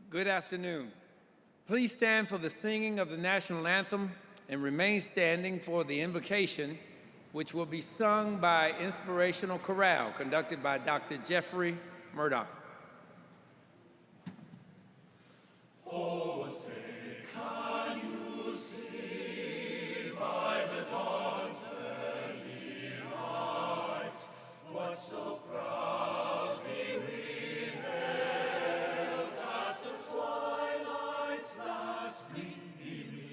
Good afternoon. Please stand for the singing of the national anthem and remain standing for the invocation, which will be sung by Inspirational Chorale, conducted by Dr. Jeffrey Murdoch. Oh, say, can you see by the dawn's early light what so proudly we hailed at the twilight's last gleaming,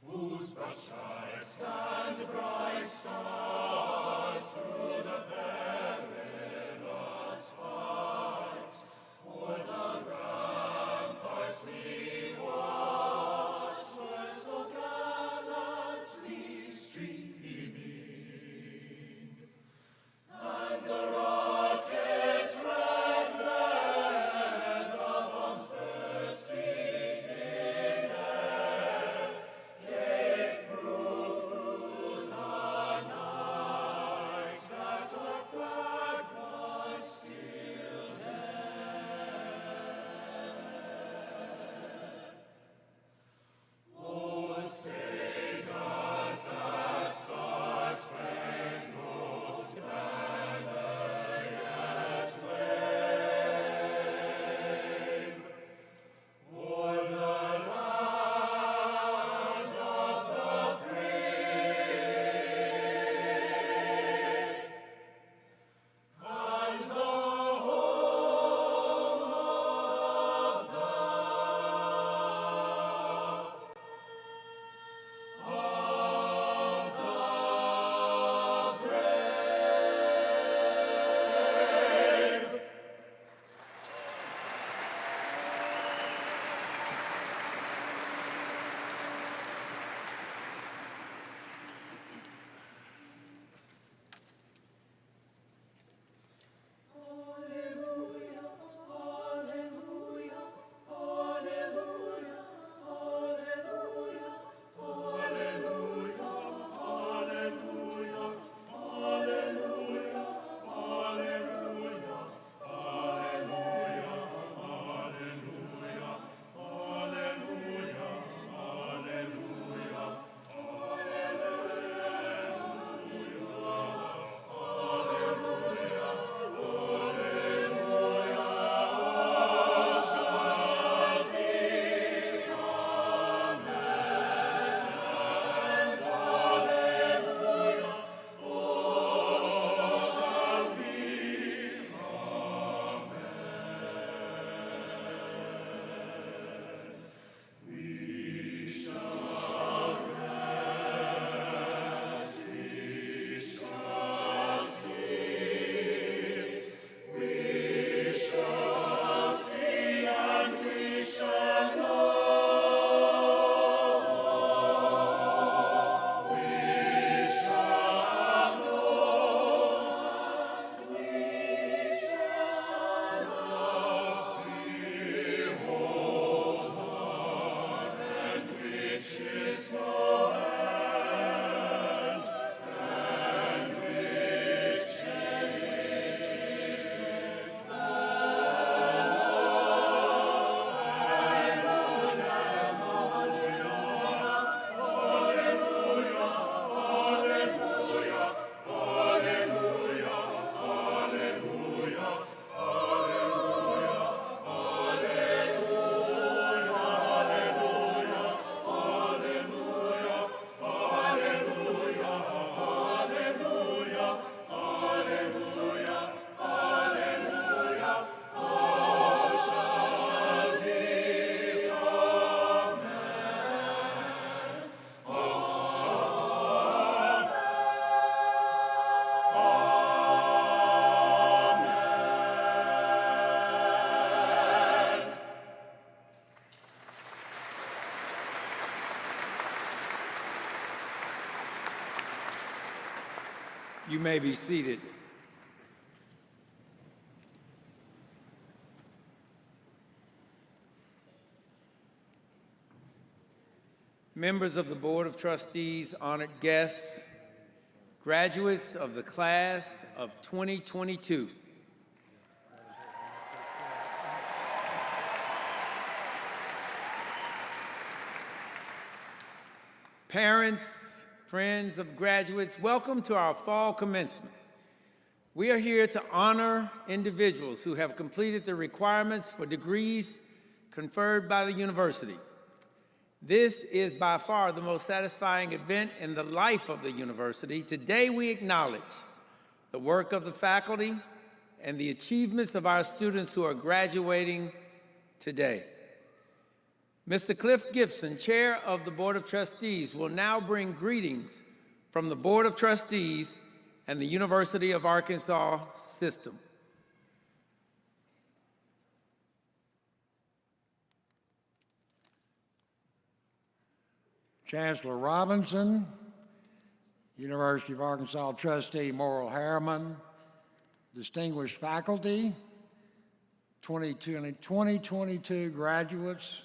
whose bright stripes and bright stars through the perilous fight o'er the ramparts we watched were so gallantly streaming, and the rocket's red glare, the bombs bursting in air, gave proof through the night You may be seated. Members of the Board of Trustees, honored guests, graduates of the class of 2022. Parents, friends of graduates, welcome to our fall commencement. We are here to honor individuals who have completed the requirements for degrees conferred by the university. This is by far the most satisfying event in the life of the university. Today we acknowledge the work of the faculty and the achievements of our students who are graduating today. Mr. Cliff Gibson, Chair of the Board of Trustees, will now bring greetings from the Board of Trustees and the University of Arkansas system. Chancellor Robinson, University of Arkansas Trustee Morrill Harriman, distinguished faculty, 2022 graduates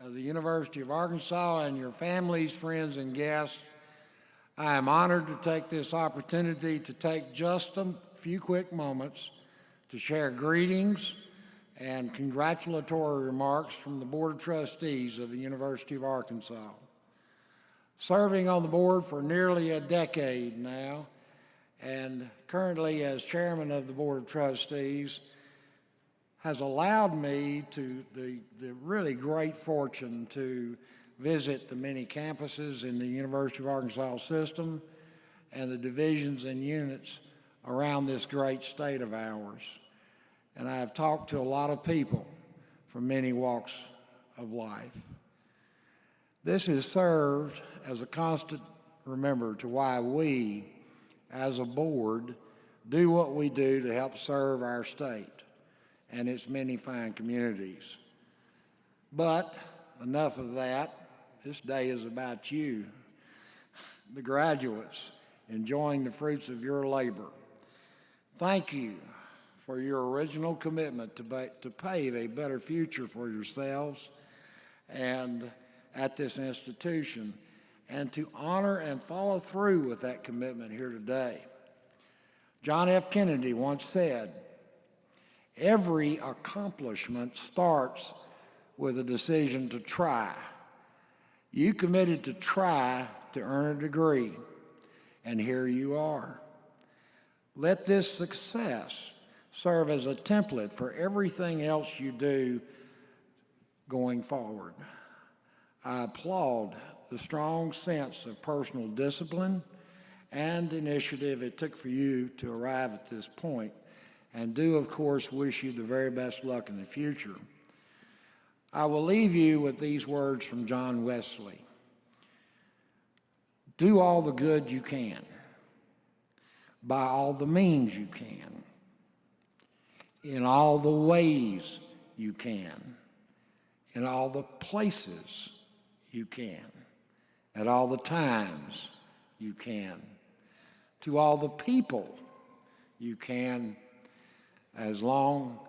of the University of Arkansas, and your families, friends, and guests, I am honored to take this opportunity to take just a few quick moments to share greetings and congratulatory remarks from the Board of Trustees of the University of Arkansas. Serving on the board for nearly a decade now, and currently as chairman of the Board of Trustees, has allowed me to the really great fortune to visit the many campuses in the University of Arkansas system and the divisions and units around this great state of ours. And I have talked to a lot of people from many walks of life. This has served as a constant reminder to why we, as a board, do what we do to help serve our state and its many fine communities. But enough of that. This day is about you, the graduates, enjoying the fruits of your labor. Thank you for your original commitment to pave a better future for yourselves and at this institution, and to honor and follow through with that commitment here today. John F. Kennedy once said, "Every accomplishment starts with a decision to try." You committed to try to earn a degree, and here you are. Let this success serve as a template for everything else you do going forward. I applaud the strong sense of personal discipline and initiative it took for you to arrive at this point, and do, of course, wish you the very best luck in the future. I will leave you with these words from John Wesley. Do all the good you can, by all the means you can, in all the ways you can, in all the places you can, at all the times you can, to all the people you can, as long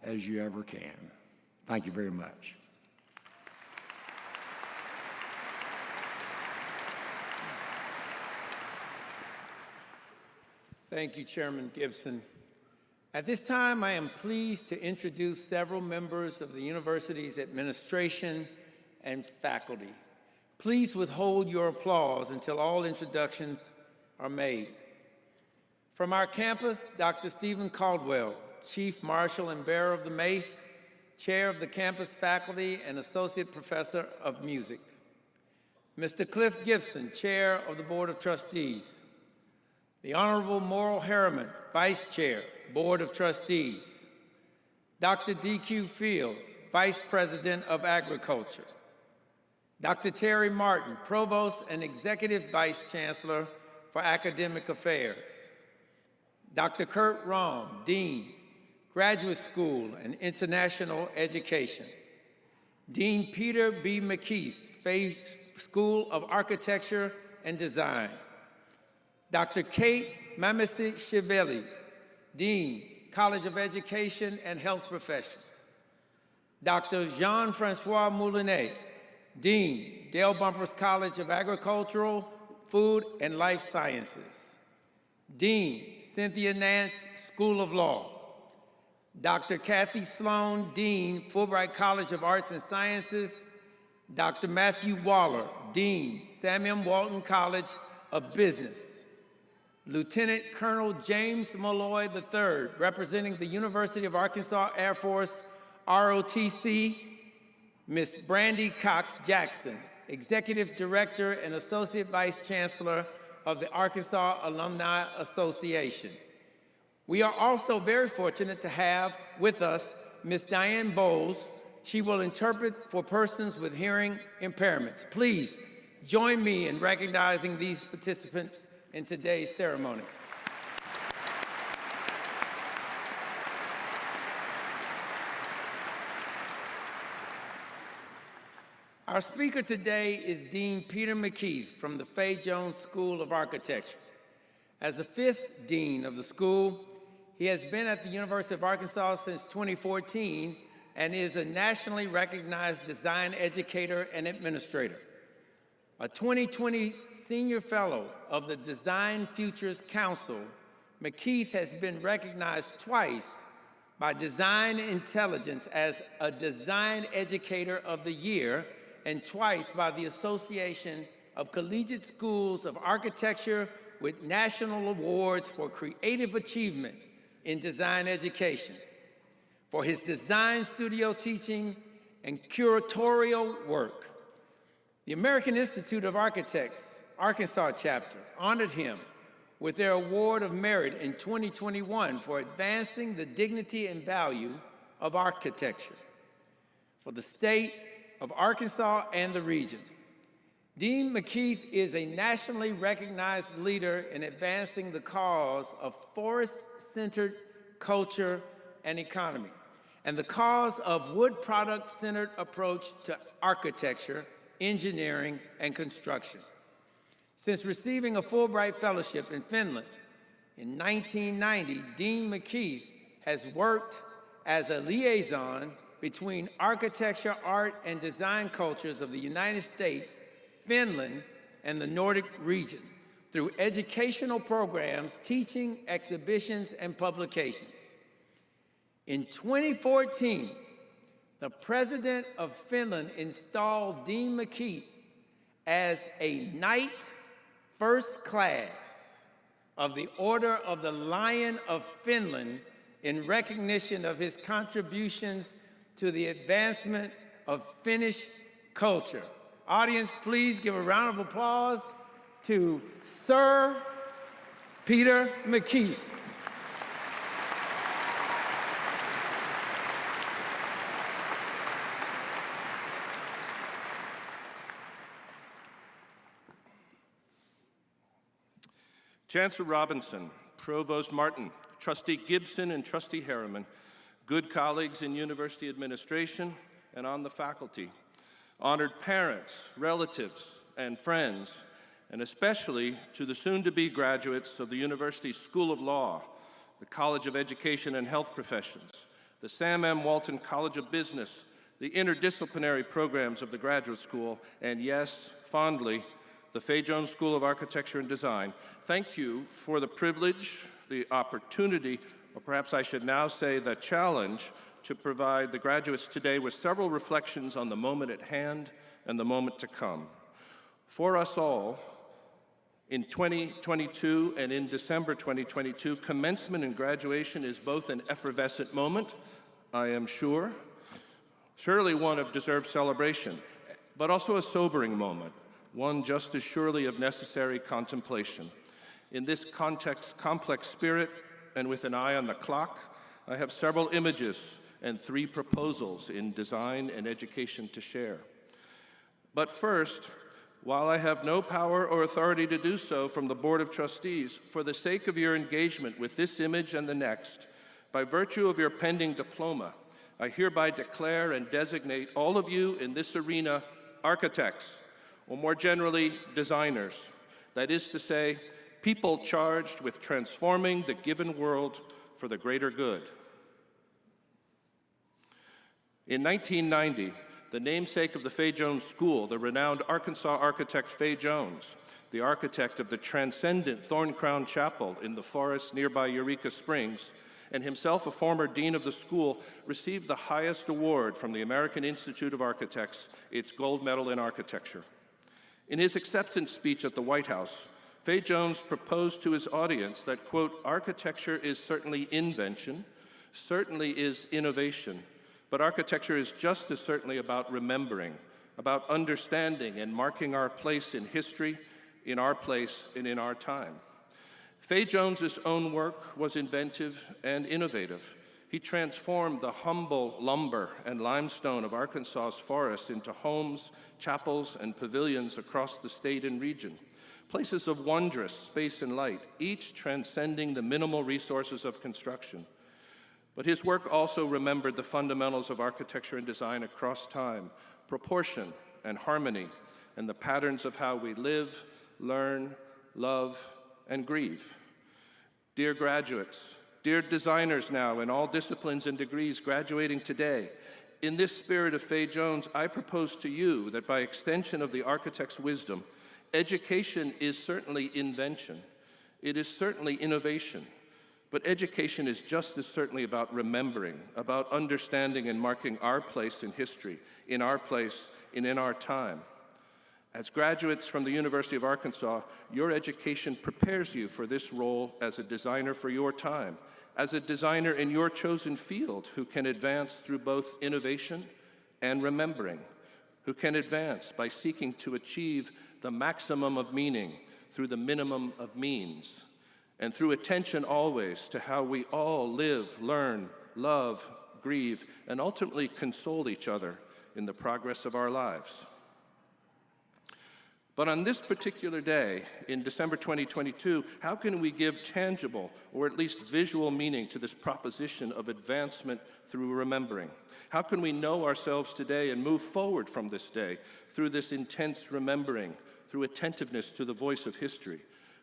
as you ever can. Thank you very much. Thank you, Chairman Gibson. At this time, I am pleased to introduce several members of the university's administration and faculty. Please withhold your applause until all introductions are made. From our campus, Dr. Stephen Caldwell, Chief Marshal and Bearer of the Mace, Chair of the Campus Faculty and Associate Professor of Music. Mr. Cliff Gibson, Chair of the Board of Trustees. The Honorable Morrill Harriman, Vice Chair, Board of Trustees. Dr. D.Q. Fields, Vice President of Agriculture. Dr. Terry Martin, Provost and Executive Vice Chancellor for Academic Affairs. Dr. Kurt Rahm, Dean, Graduate School and International Education. Dean Peter B. McKeith, Faith School of Architecture and Design. Dr. Kate Mamashivili, Dean, College of Education and Health Professions. Dr. Jean-Francois Moulinet, Dean, Dale Bumpers College of Agricultural, Food, and Life Sciences. Dean, Cynthia Nance, School of Law. Dr. Kathy Sloan, Dean, Fulbright College of Arts and Sciences. Dr. Matthew Waller, Dean, Samuel Walton College of Business. Lieutenant Colonel James Malloy III, representing the University of Arkansas Air Force, ROTC. Ms. Brandy Cox Jackson, Executive Director and Associate Vice Chancellor of the Arkansas Alumni Association. We are also very fortunate to have with us Ms. Diane Bowles. She will interpret for persons with hearing impairments. Please join me in recognizing these participants in today's ceremony. Our speaker today is Dean Peter McKeith from the Fay Jones School of Architecture. As the 5th Dean of the school, he has been at the University of Arkansas since 2014 and is a nationally recognized design educator and administrator. A 2020 Senior Fellow of the Design Futures Council, McKeith has been recognized twice by Design Intelligence as a Design Educator of the Year and twice by the Association of Collegiate Schools of Architecture with national awards for creative achievement in design education, for his design studio teaching and curatorial work. The American Institute of Architects, Arkansas chapter, honored him with their Award of Merit in 2021 for advancing the dignity and value of architecture for the state of Arkansas and the region. Dean McKeith is a nationally recognized leader in advancing the cause of forest-centered culture and economy, and the cause of wood product-centered approach to architecture, engineering, and construction. Since receiving a Fulbright Fellowship in Finland in 1990, Dean McKeith has worked as a liaison between architecture, art, and design cultures of the United States, Finland, and the Nordic region through educational programs, teaching, exhibitions, and publications. In 2014, the President of Finland installed Dean McKeith as a Knight First Class of the Order of the Lion of Finland in recognition of his contributions to the advancement of Finnish culture. Audience, please give a round of applause to Sir Peter McKeith. Chancellor Robinson, Provost Martin, Trustee Gibson, and Trustee Harriman, good colleagues in university administration and on the faculty, honored parents, relatives, and friends, and especially to the soon-to-be graduates of the University School of Law, the College of Education and Health Professions, the Sam M. Walton College of Business, the interdisciplinary programs of the graduate school, and yes, fondly, the Fay Jones School of Architecture and Design. Thank you for the privilege, the opportunity, or perhaps I should now say the challenge, to provide the graduates today with several reflections on the moment at hand and the moment to come. For us all, in 2022 and in December 2022, commencement and graduation is both an effervescent moment, I am sure, surely one of deserved celebration, but also a sobering moment, one just as surely of necessary contemplation. In this context, complex spirit, and with an eye on the clock, I have several images and 3 proposals in design and education to share. But first, while I have no power or authority to do so from the Board of Trustees, for the sake of your engagement with this image and the next, by virtue of your pending diploma, I hereby declare and designate all of you in this arena architects, or more generally, designers. That is to say, people charged with transforming the given world for the greater good. In 1990, the namesake of the Fay Jones School, the renowned Arkansas architect Fay Jones, the architect of the transcendent Thorn Crown Chapel in the forest nearby Eureka Springs, and himself a former dean of the school, received the highest award from the American Institute of Architects, its Gold Medal in Architecture. In his acceptance speech at the White House, Fay Jones proposed to his audience that, quote, architecture is certainly invention, certainly is innovation, but architecture is just as certainly about remembering, about understanding and marking our place in history, in our place and in our time. Fay Jones's own work was inventive and innovative. He transformed the humble lumber and limestone of Arkansas's forests into homes, chapels, and pavilions across the state and region, places of wondrous space and light, each transcending the minimal resources of construction. But his work also remembered the fundamentals of architecture and design across time, proportion and harmony, and the patterns of how we live, learn, love, and grieve. Dear graduates, dear designers now in all disciplines and degrees graduating today, in this spirit of Fay Jones, I propose to you that by extension of the architect's wisdom, education is certainly invention. It is certainly innovation. But education is just as certainly about remembering, about understanding and marking our place in history, in our place and in our time. As graduates from the University of Arkansas, your education prepares you for this role as a designer for your time, as a designer in your chosen field who can advance through both innovation and remembering, who can advance by seeking to achieve the maximum of meaning through the minimum of means, and through attention always to how we all live, learn, love, grieve, and ultimately console each other in the progress of our lives. But on this particular day, in December 2022, how can we give tangible, or at least visual meaning to this proposition of advancement through remembering? How can we know ourselves today and move forward from this day through this intense remembering, through attentiveness to the voice of history?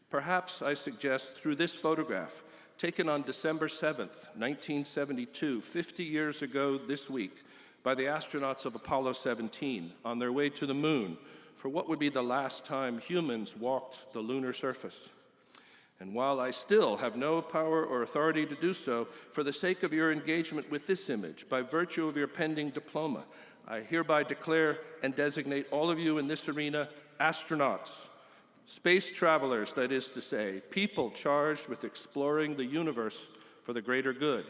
Perhaps, I suggest, through this photograph, taken on December 7th, 1972, 50 years ago this week, by the astronauts of Apollo 17 on their way to the moon for what would be the last time humans walked the lunar surface. And while I still have no power or authority to do so, for the sake of your engagement with this image, by virtue of your pending diploma, I hereby declare and designate all of you in this arena astronauts, space travelers, that is to say, people charged with exploring the universe for the greater good.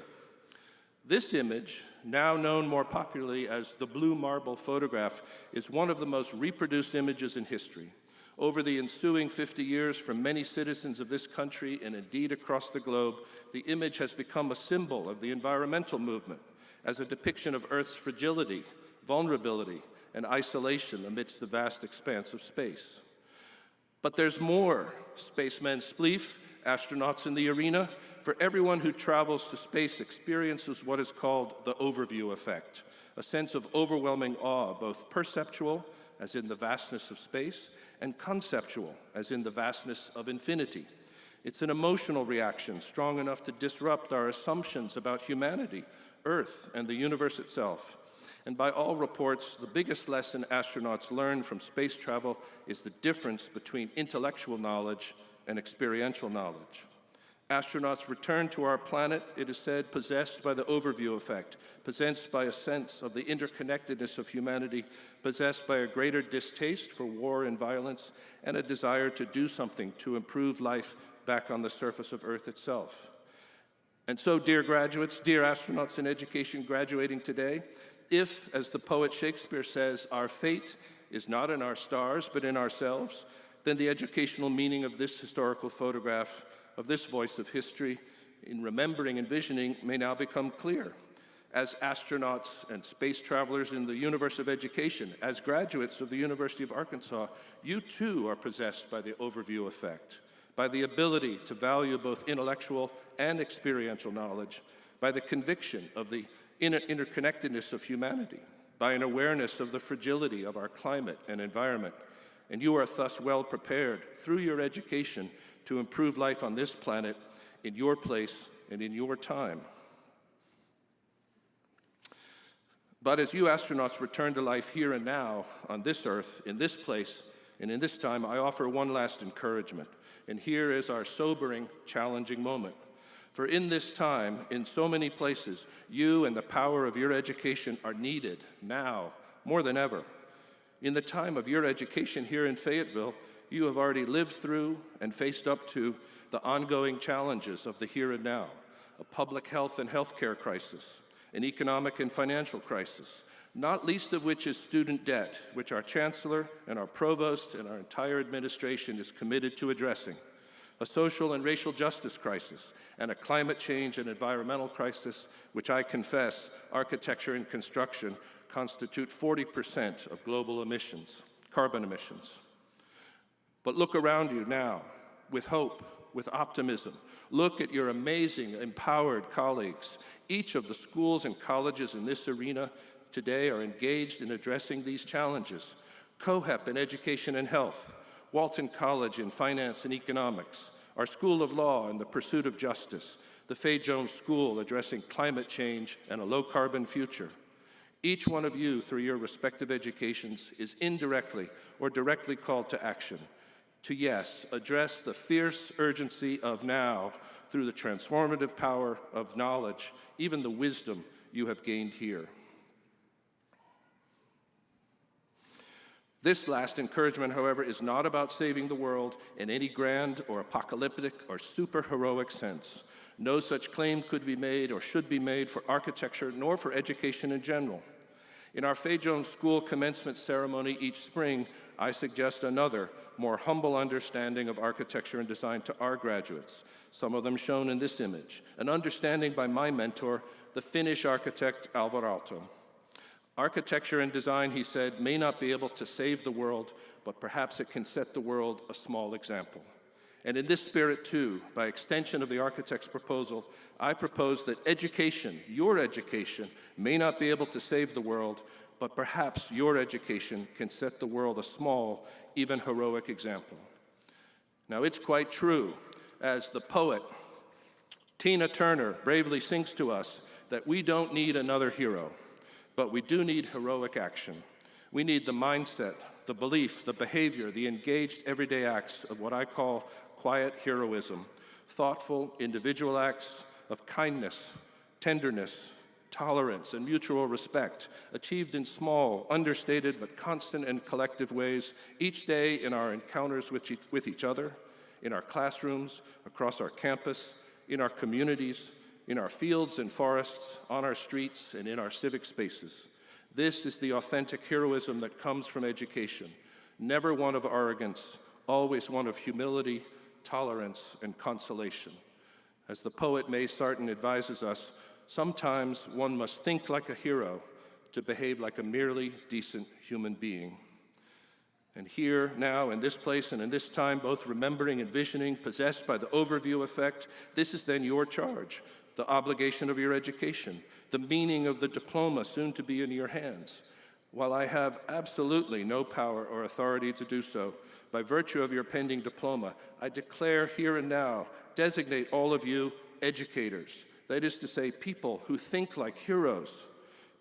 This image, now known more popularly as the blue marble photograph, is one of the most reproduced images in history. Over the ensuing 50 years, for many citizens of this country and indeed across the globe, the image has become a symbol of the environmental movement, as a depiction of Earth's fragility, vulnerability, and isolation amidst the vast expanse of space. But there's more. Spacemen spleef, astronauts in the arena. For everyone who travels to space experiences what is called the overview effect, a sense of overwhelming awe, both perceptual, as in the vastness of space, and conceptual, as in the vastness of infinity. It's an emotional reaction strong enough to disrupt our assumptions about humanity, Earth, and the universe itself. And by all reports, the biggest lesson astronauts learn from space travel is the difference between intellectual knowledge and experiential knowledge. Astronauts return to our planet, it is said, possessed by the overview effect, possessed by a sense of the interconnectedness of humanity, possessed by a greater distaste for war and violence, and a desire to do something to improve life back on the surface of Earth itself. And so, dear graduates, dear astronauts in education graduating today, if, as the poet Shakespeare says, our fate is not in our stars but in ourselves, then the educational meaning of this historical photograph, of this voice of history, in remembering and visioning, may now become clear. As astronauts and space travelers in the universe of education, as graduates of the University of Arkansas, you too are possessed by the overview effect, by the ability to value both intellectual and experiential knowledge, by the conviction of the interconnectedness of humanity, by an awareness of the fragility of our climate and environment, and you are thus well prepared through your education to improve life on this planet in your place and in your time. But as you astronauts return to life here and now on this Earth, in this place, and in this time, I offer one last encouragement. And here is our sobering, challenging moment. For in this time, in so many places, you and the power of your education are needed now more than ever. In the time of your education here in Fayetteville, you have already lived through and faced up to the ongoing challenges of the here and now, a public health and healthcare crisis, an economic and financial crisis, not least of which is student debt, which our chancellor and our provost and our entire administration is committed to addressing, a social and racial justice crisis, and a climate change and environmental crisis, which I confess, architecture and construction constitute 40% of global emissions, carbon emissions. But look around you now, with hope, with optimism. Look at your amazing, empowered colleagues. Each of the schools and colleges in this arena today are engaged in addressing these challenges. COHEP in education and health, Walton College in finance and economics, our School of Law in the pursuit of justice, the Fay Jones School addressing climate change and a low-carbon future. Each one of you, through your respective educations, is indirectly or directly called to action, to, yes, address the fierce urgency of now through the transformative power of knowledge, even the wisdom you have gained here. This last encouragement, however, is not about saving the world in any grand or apocalyptic or super-heroic sense. No such claim could be made or should be made for architecture nor for education in general. In our Fay Jones School commencement ceremony each spring, I suggest another, more humble understanding of architecture and design to our graduates, some of them shown in this image, an understanding by my mentor, the Finnish architect Alvar Aalto. Architecture and design, he said, may not be able to save the world, but perhaps it can set the world a small example. And in this spirit, too, by extension of the architect's proposal, I propose that education, your education, may not be able to save the world, but perhaps your education can set the world a small, even heroic example. Now, it's quite true, as the poet Tina Turner bravely sings to us, that we don't need another hero, but we do need heroic action. We need the mindset, the belief, the behavior, the engaged everyday acts of what I call quiet heroism, thoughtful individual acts of kindness, tenderness, tolerance, and mutual respect, achieved in small, understated, but constant and collective ways each day in our encounters with each other, in our classrooms, across our campus, in our communities, in our fields and forests, on our streets, and in our civic spaces. This is the authentic heroism that comes from education, never one of arrogance, always one of humility, tolerance, and consolation. As the poet May Sarton advises us, sometimes one must think like a hero to behave like a merely decent human being. And here, now, in this place and in this time, both remembering and visioning, possessed by the overview effect, this is then your charge, the obligation of your education, the meaning of the diploma soon to be in your hands. While I have absolutely no power or authority to do so, by virtue of your pending diploma, I declare here and now, designate all of you educators. That is to say, people who think like heroes,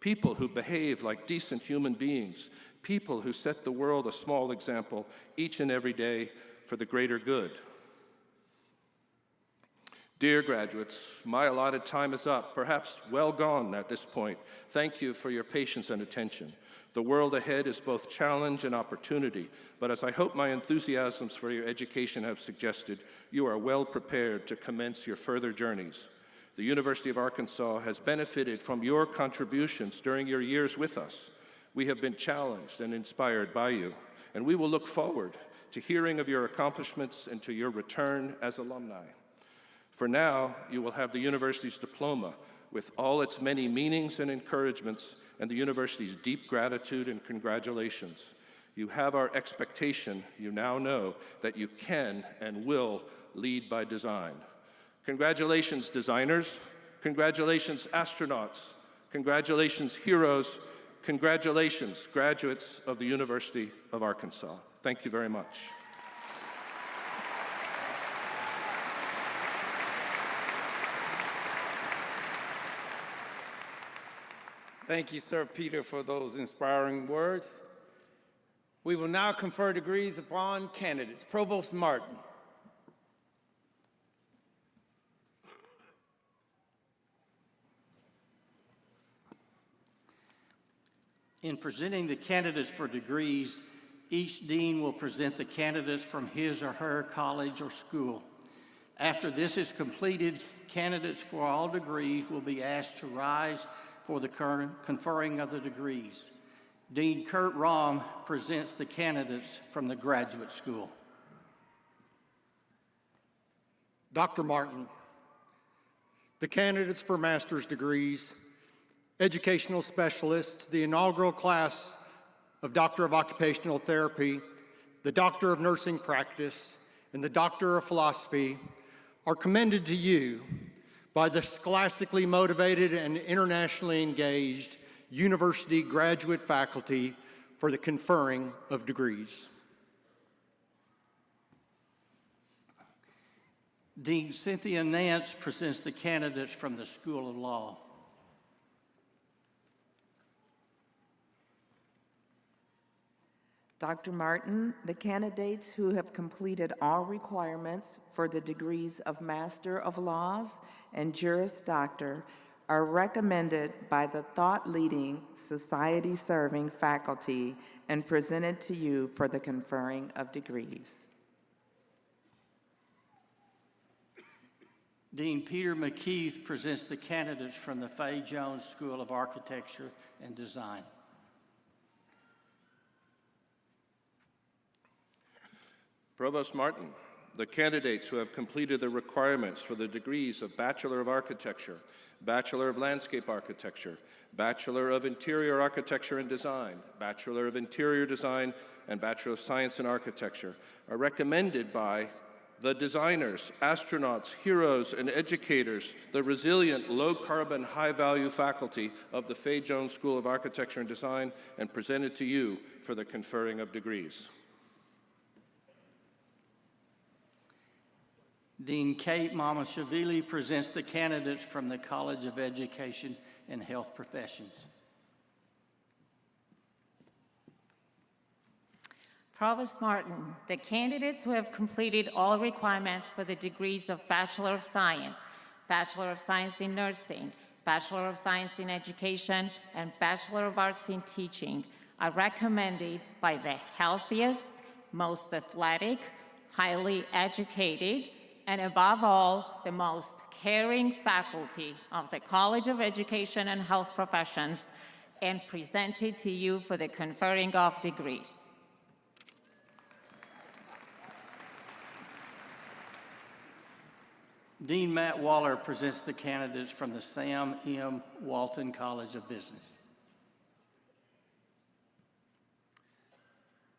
people who behave like decent human beings, people who set the world a small example each and every day for the greater good. Dear graduates, my allotted time is up, perhaps well gone at this point. Thank you for your patience and attention. The world ahead is both challenge and opportunity, but as I hope my enthusiasms for your education have suggested, you are well prepared to commence your further journeys. The University of Arkansas has benefited from your contributions during your years with us. We have been challenged and inspired by you, and we will look forward to hearing of your accomplishments and to your return as alumni. For now, you will have the university's diploma with all its many meanings and encouragements and the university's deep gratitude and congratulations. You have our expectation, you now know, that you can and will lead by design. Congratulations, designers. Congratulations, astronauts. Congratulations, heroes. Congratulations, graduates of the University of Arkansas. Thank you very much. Thank you, Sir Peter, for those inspiring words. We will now confer degrees upon candidates. Provost Martin. In presenting the candidates for degrees, each dean will present the candidates from his or her college or school. After this is completed, candidates for all degrees will be asked to rise for the conferring of the degrees. Dean Kurt Rahm presents the candidates from the graduate school. Dr. Martin, the candidates for master's degrees, educational specialists, the inaugural class of Doctor of Occupational Therapy, the Doctor of Nursing Practice, and the Doctor of Philosophy are commended to you by the scholastically motivated and internationally engaged university graduate faculty for the conferring of degrees. Dean Cynthia Nance presents the candidates from the School of Law. Dr. Martin, the candidates who have completed all requirements for the degrees of Master of Laws and Juris Doctor are recommended by the thought-leading, society-serving faculty and presented to you for the conferring of degrees. Dean Peter McKeith presents the candidates from the Fay Jones School of Architecture and Design. Provost Martin, the candidates who have completed the requirements for the degrees of Bachelor of Architecture, Bachelor of Landscape Architecture, Bachelor of Interior Architecture and Design, Bachelor of Interior Design, and Bachelor of Science in Architecture are recommended by the designers, astronauts, heroes, and educators, the resilient, low-carbon, high-value faculty of the Fay Jones School of Architecture and Design, and presented to you for the conferring of degrees. Dean Kate Mamashvili presents the candidates from the College of Education and Health Professions. Provost Martin, the candidates who have completed all requirements for the degrees of Bachelor of Science, Bachelor of Science in Nursing, Bachelor of Science in Education, and Bachelor of Arts in Teaching are recommended by the healthiest, most athletic, highly educated, and above all, the most caring faculty of the College of Education and Health Professions, and presented to you for the conferring of degrees. Dean Matt Waller presents the candidates from the Sam M. Walton College of Business.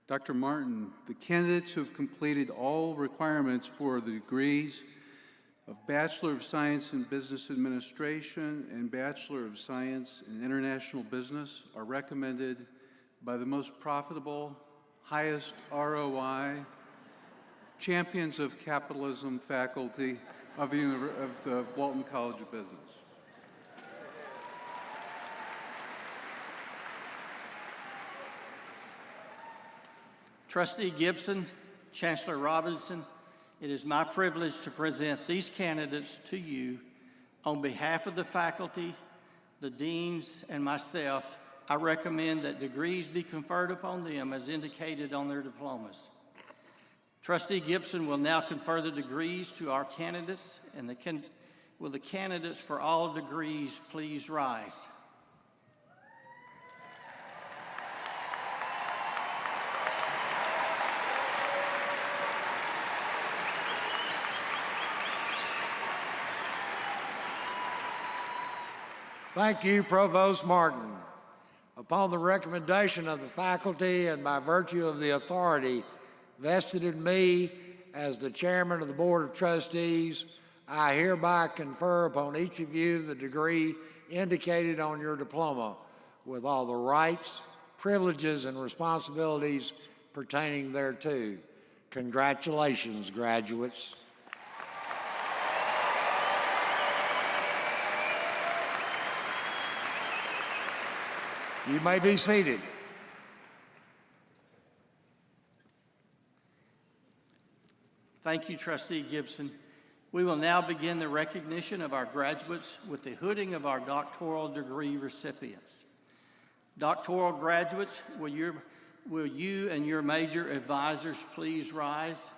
Dr. Martin, the candidates who have completed all requirements for the degrees of Bachelor of Science in Business Administration and Bachelor of Science in International Business are recommended by the most profitable, highest ROI, champions of capitalism faculty of the Walton College of Business. Trustee Gibson, Chancellor Robinson, it is my privilege to present these candidates to you on behalf of the faculty, the deans, and myself. I recommend that degrees be conferred upon them as indicated on their diplomas. Trustee Gibson will now confer the degrees to our candidates, and will the candidates for all degrees please rise? Thank you, Provost Martin. Upon the recommendation of the faculty and by virtue of the authority vested in me as the chairman of the Board of Trustees, I hereby confer upon each of you the degree indicated on your diploma with all the rights, privileges, and responsibilities pertaining thereto. Congratulations, graduates. You may be seated. Thank you, Trustee Gibson. We will now begin the recognition of our graduates with the hooding of our doctoral degree recipients. Doctoral graduates, will you and your major advisors please rise?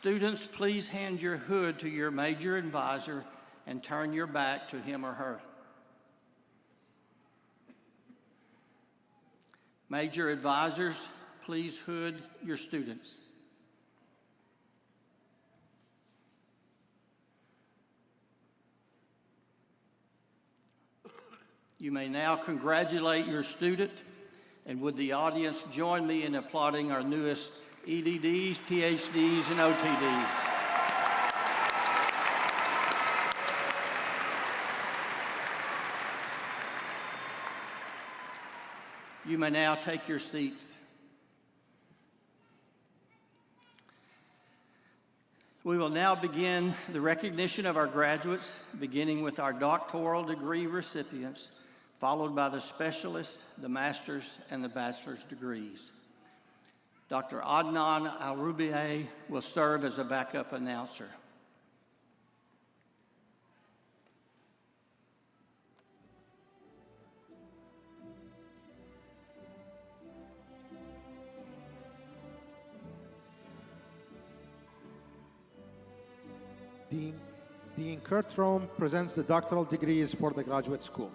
Students, please hand your hood to your major advisor and turn your back to him or her. Major advisors, please hood your students. You may now congratulate your student, and would the audience join me in applauding our newest EDDs, PhDs, and OTDs. You may now take your seats. We will now begin the recognition of our graduates, beginning with our doctoral degree recipients, followed by the specialists, the master's, and the bachelor's degrees. Dr. Adnan Al-Rubieh will serve as a backup announcer. Dean Kurt Rome presents the doctoral degrees for the graduate school.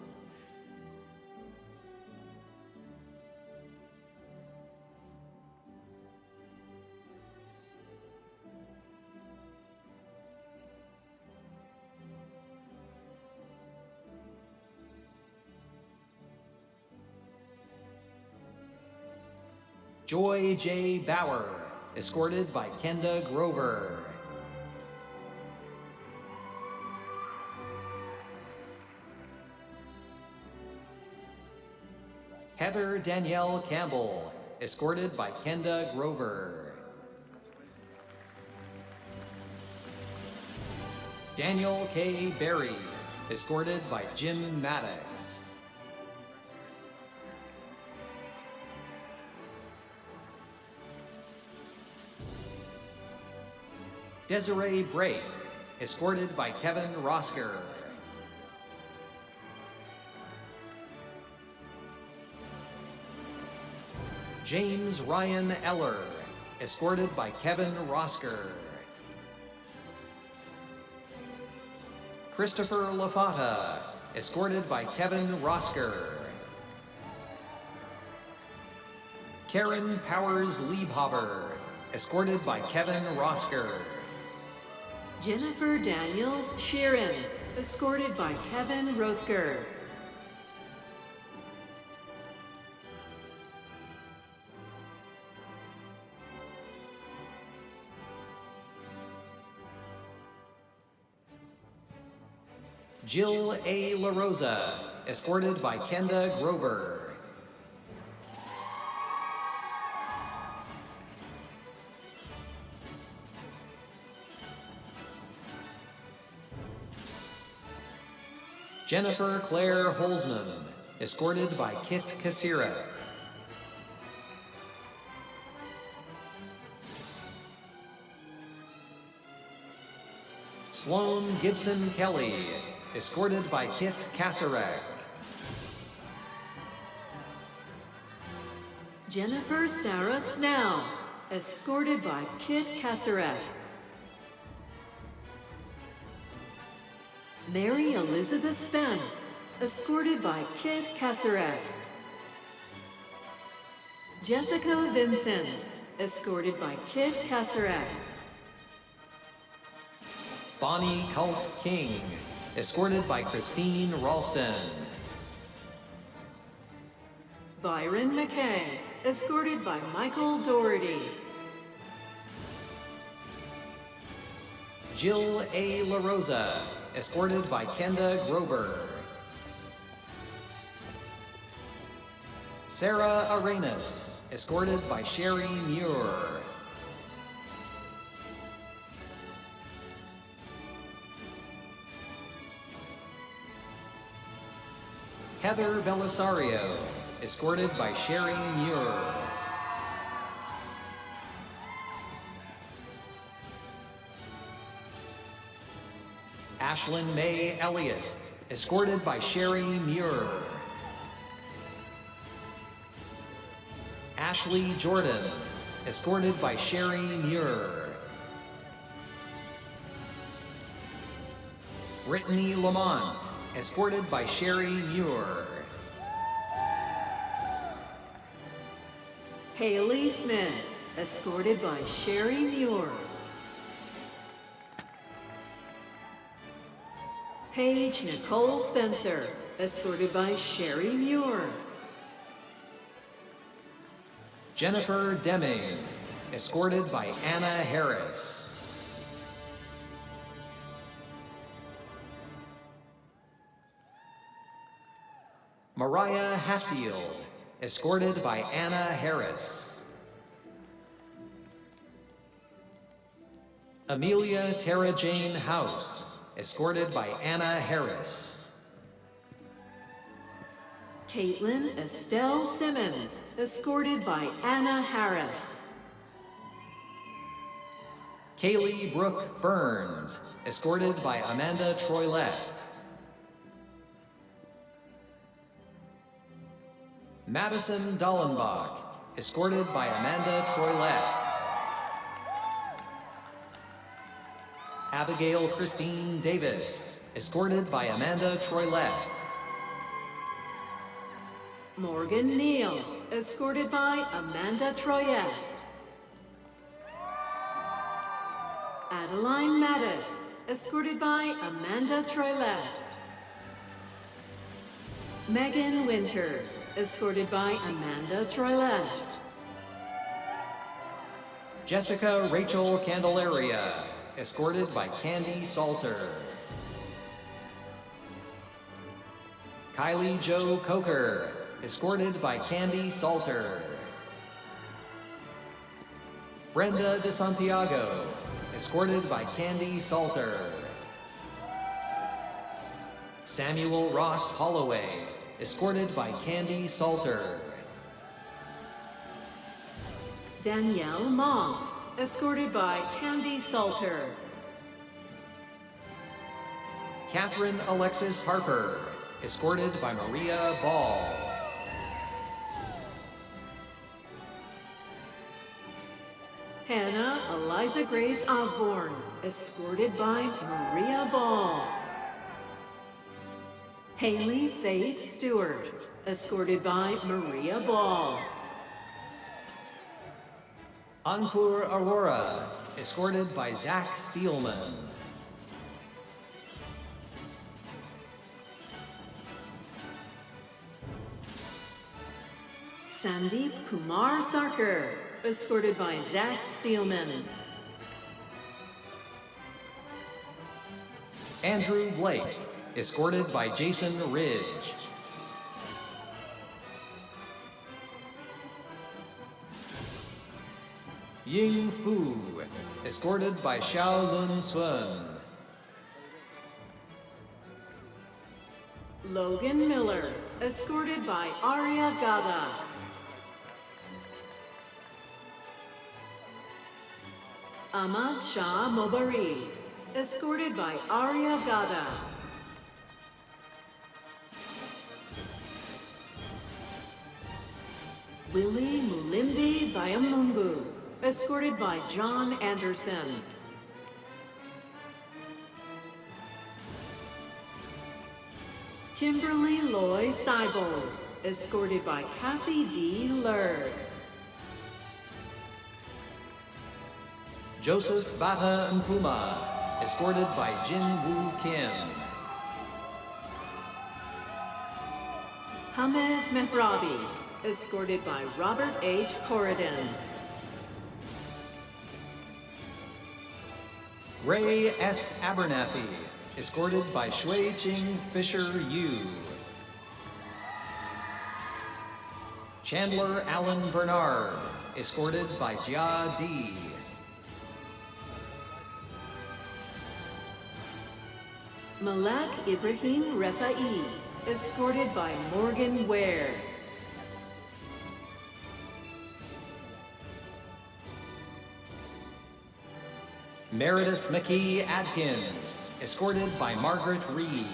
Joy J. Bauer, escorted by Kenda Grover. Heather Danielle Campbell, escorted by Kenda Grover. Daniel K. Berry, escorted by Jim Maddox. Desiree Bray, escorted by Kevin Rosker. James Ryan Eller, escorted by Kevin Rosker. Christopher Lafata, escorted by Kevin Rosker. Karen Powers Liebhaber, escorted by Kevin Rosker. Jennifer Daniels Sheeran, escorted by Kevin Rosker. Jill A. La Rosa, escorted by Kenda Grover. Jennifer Claire Holzman, escorted by Kit Kasira. Sloan Gibson Kelly, escorted by Kit Kasarek. Jennifer Sarah Snell, escorted by Kit Kasarek. Mary Elizabeth Spence, escorted by Kit Kasarek. Jessica Vincent, escorted by Kit Kasarek. Bonnie Culp King, escorted by Christine Ralston. Byron McKay, escorted by Michael Doherty. Jill A. La Rosa, escorted by Kenda Grover. Sarah Arenas, escorted by Sherry Muir. Heather Belisario, escorted by Sherry Muir. Ashlyn Mae Elliott, escorted by Sherry Muir. Ashley Jordan, escorted by Sherry Muir. Brittany Lamont, escorted by Sherry Muir. Haley Smith, escorted by Sherry Muir. Paige Nicole Spencer, escorted by Sherry Muir. Jennifer Deming, escorted by Anna Harris. Mariah Hatfield, escorted by Anna Harris. Amelia Tara Jane House, escorted by Anna Harris. Caitlin Estelle Simmons, escorted by Anna Harris. Kaylee Brooke Burns, escorted by Amanda Troilette. Madison Dollenbach, escorted by Amanda Troilette. Abigail Christine Davis, escorted by Amanda Troilette. Morgan Neal, escorted by Amanda Troyette. Adeline Maddox, escorted by Amanda Troilette. Megan Winters, escorted by Amanda Troilette. Jessica Rachel Candelaria, escorted by Candy Salter. Kylie Jo Coker, escorted by Candy Salter. Brenda De Santiago, escorted by Candy Salter. Samuel Ross Holloway, escorted by Candy Salter. Danielle Moss, escorted by Candy Salter. Catherine Alexis Harper, escorted by Maria Ball. Hannah Eliza Grace Osborne, escorted by Maria Ball. Haley Faith Stewart, escorted by Maria Ball. Ankur Aurora, escorted by Zach Steelman. Sandeep Kumar Sarkar, escorted by Zach Steelman. Andrew Blake, escorted by Jason Ridge. Ying Fu, escorted by Xiao Lun Sun. Logan Miller, escorted by Arya Gada. Ahmad Shah Mobariz, escorted by Arya Gada. Willie Mulimbi Bayamungu, escorted by John Anderson. Kimberly Loy Seibold, escorted by Kathy D. Lerg. Joseph Bata Nkuma, escorted by Jin Woo Kim. Hamed Mehrabi, escorted by Robert H. Corridon. Ray S. Abernathy, escorted by Shui Ching Fisher Yu. Chandler Allen Bernard, escorted by Jia D. Malak Ibrahim Refai, escorted by Morgan Ware. Meredith McKee Adkins, escorted by Margaret Reed.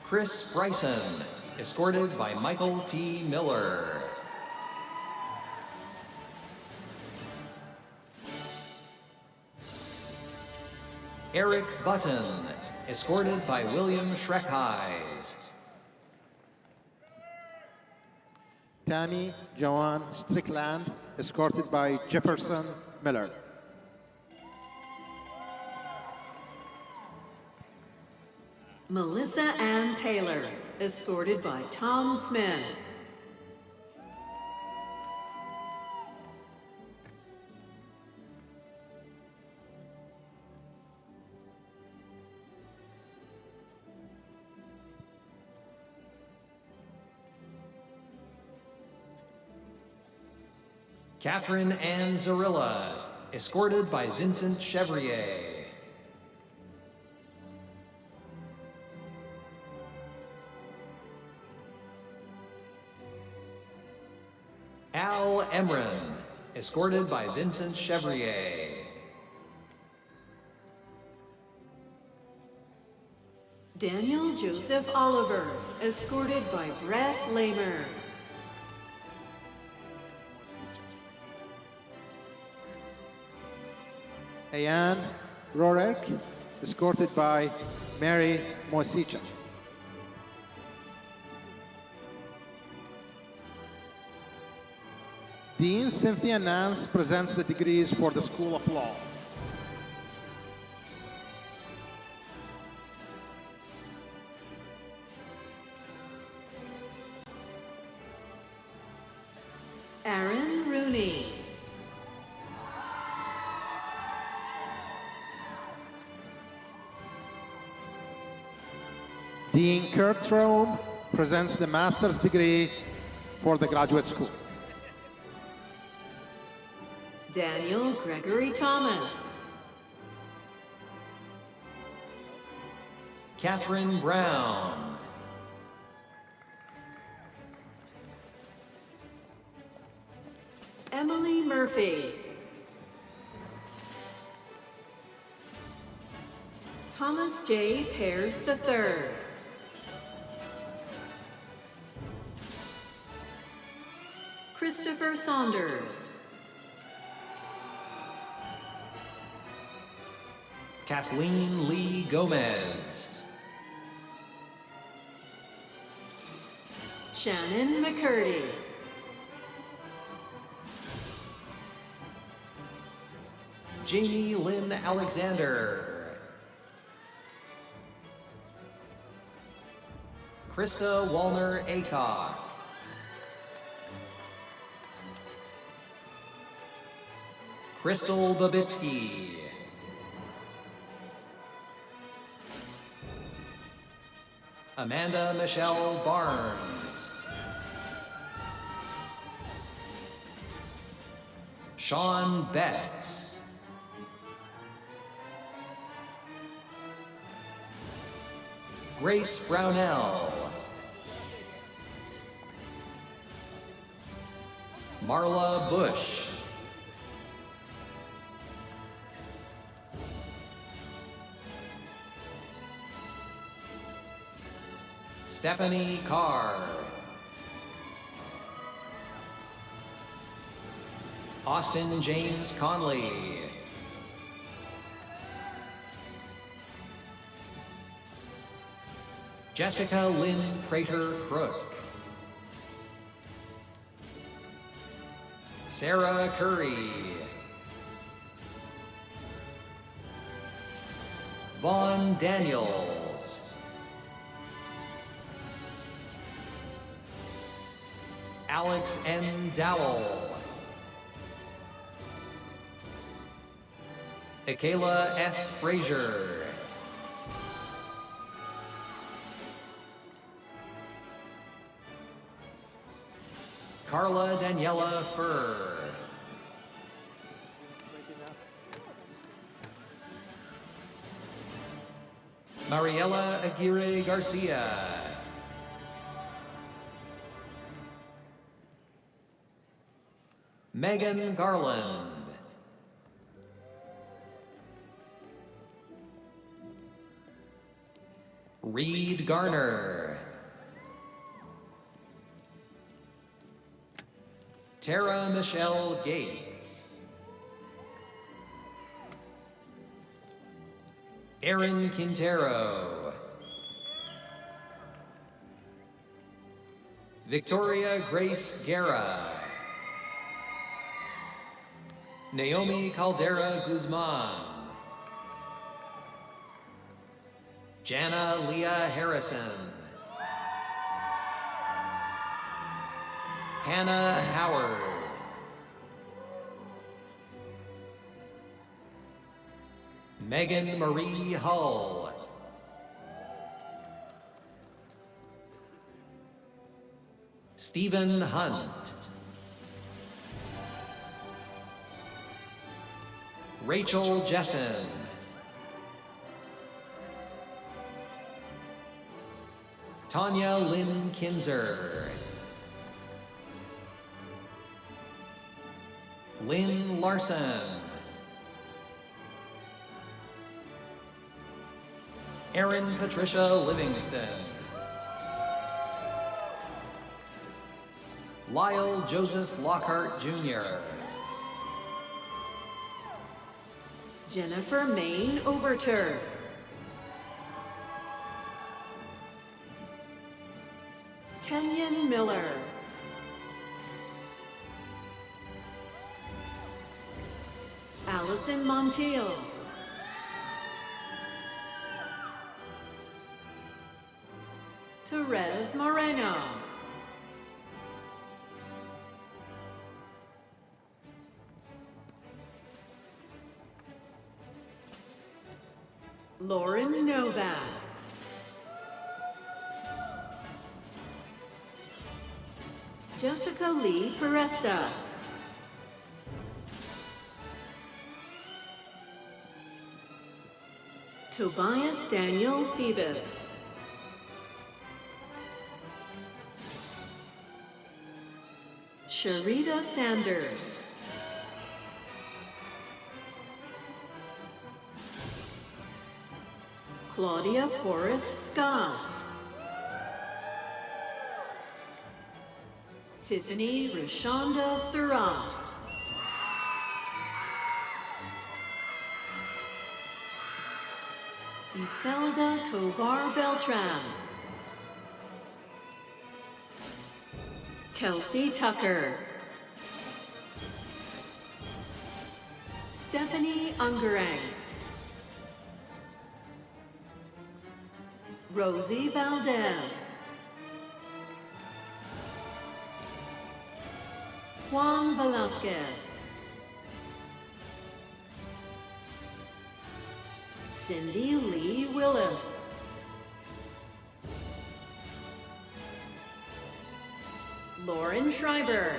Chris Bryson, escorted by Michael T. Miller. Eric Button, escorted by William Schreckheis. Tammy Joanne Strickland, escorted by Jefferson Miller. Melissa Ann Taylor, escorted by Tom Smith. Catherine Ann Zarilla, escorted by Vincent Chevrier. Al Emran, escorted by Vincent Chevrier. Daniel Joseph Oliver, escorted by Brett Lamer. Ayan Rorek, escorted by Mary Mosicha. Dean Cynthia Nance presents the degrees for the School of Law. Aaron Rooney. Dean Kurt Rome presents the master's degree for the graduate school. Daniel Gregory Thomas. Catherine Brown. Emily Murphy. Thomas J. Pears III. Christopher Saunders. Kathleen Lee Gomez. Shannon McCurdy. Jamie Lynn Alexander. Krista Wallner Acock. Crystal Babitsky. Amanda Michelle Barnes. Sean Betts. Grace Brownell. Marla Bush. Stephanie Carr. Austin James Conley. Jessica Lynn Prater Crook. Sarah Curry. Vaughn Daniels. Alex N. Dowell. Akela S. Frazier. Carla Daniela Furr. Mariela Aguirre Garcia. Megan Garland. Reed Garner. Tara Michelle Gates. Aaron Quintero. Victoria Grace Guerra. Naomi Caldera Guzman. Jana Leah Harrison. Hannah Howard. Megan Marie Hull. Stephen Hunt. Rachel Jessen. Tanya Lynn Kinzer. Lynn Larson. Erin Patricia Livingston. Lyle Joseph Lockhart Jr. Jennifer Main Overturf. Kenyon Miller. Allison Montiel. Therese Moreno. Lauren Novak. Jessica Lee Peresta. Tobias Daniel Phoebus. Sharita Sanders. Claudia Porras Scott. Tiffany Rashonda Surratt. Iselda Tovar Beltran. Kelsey Tucker. Stephanie Ungerang. Rosie Valdez. Juan Velasquez. Cindy Lee Willis. Lauren Schreiber.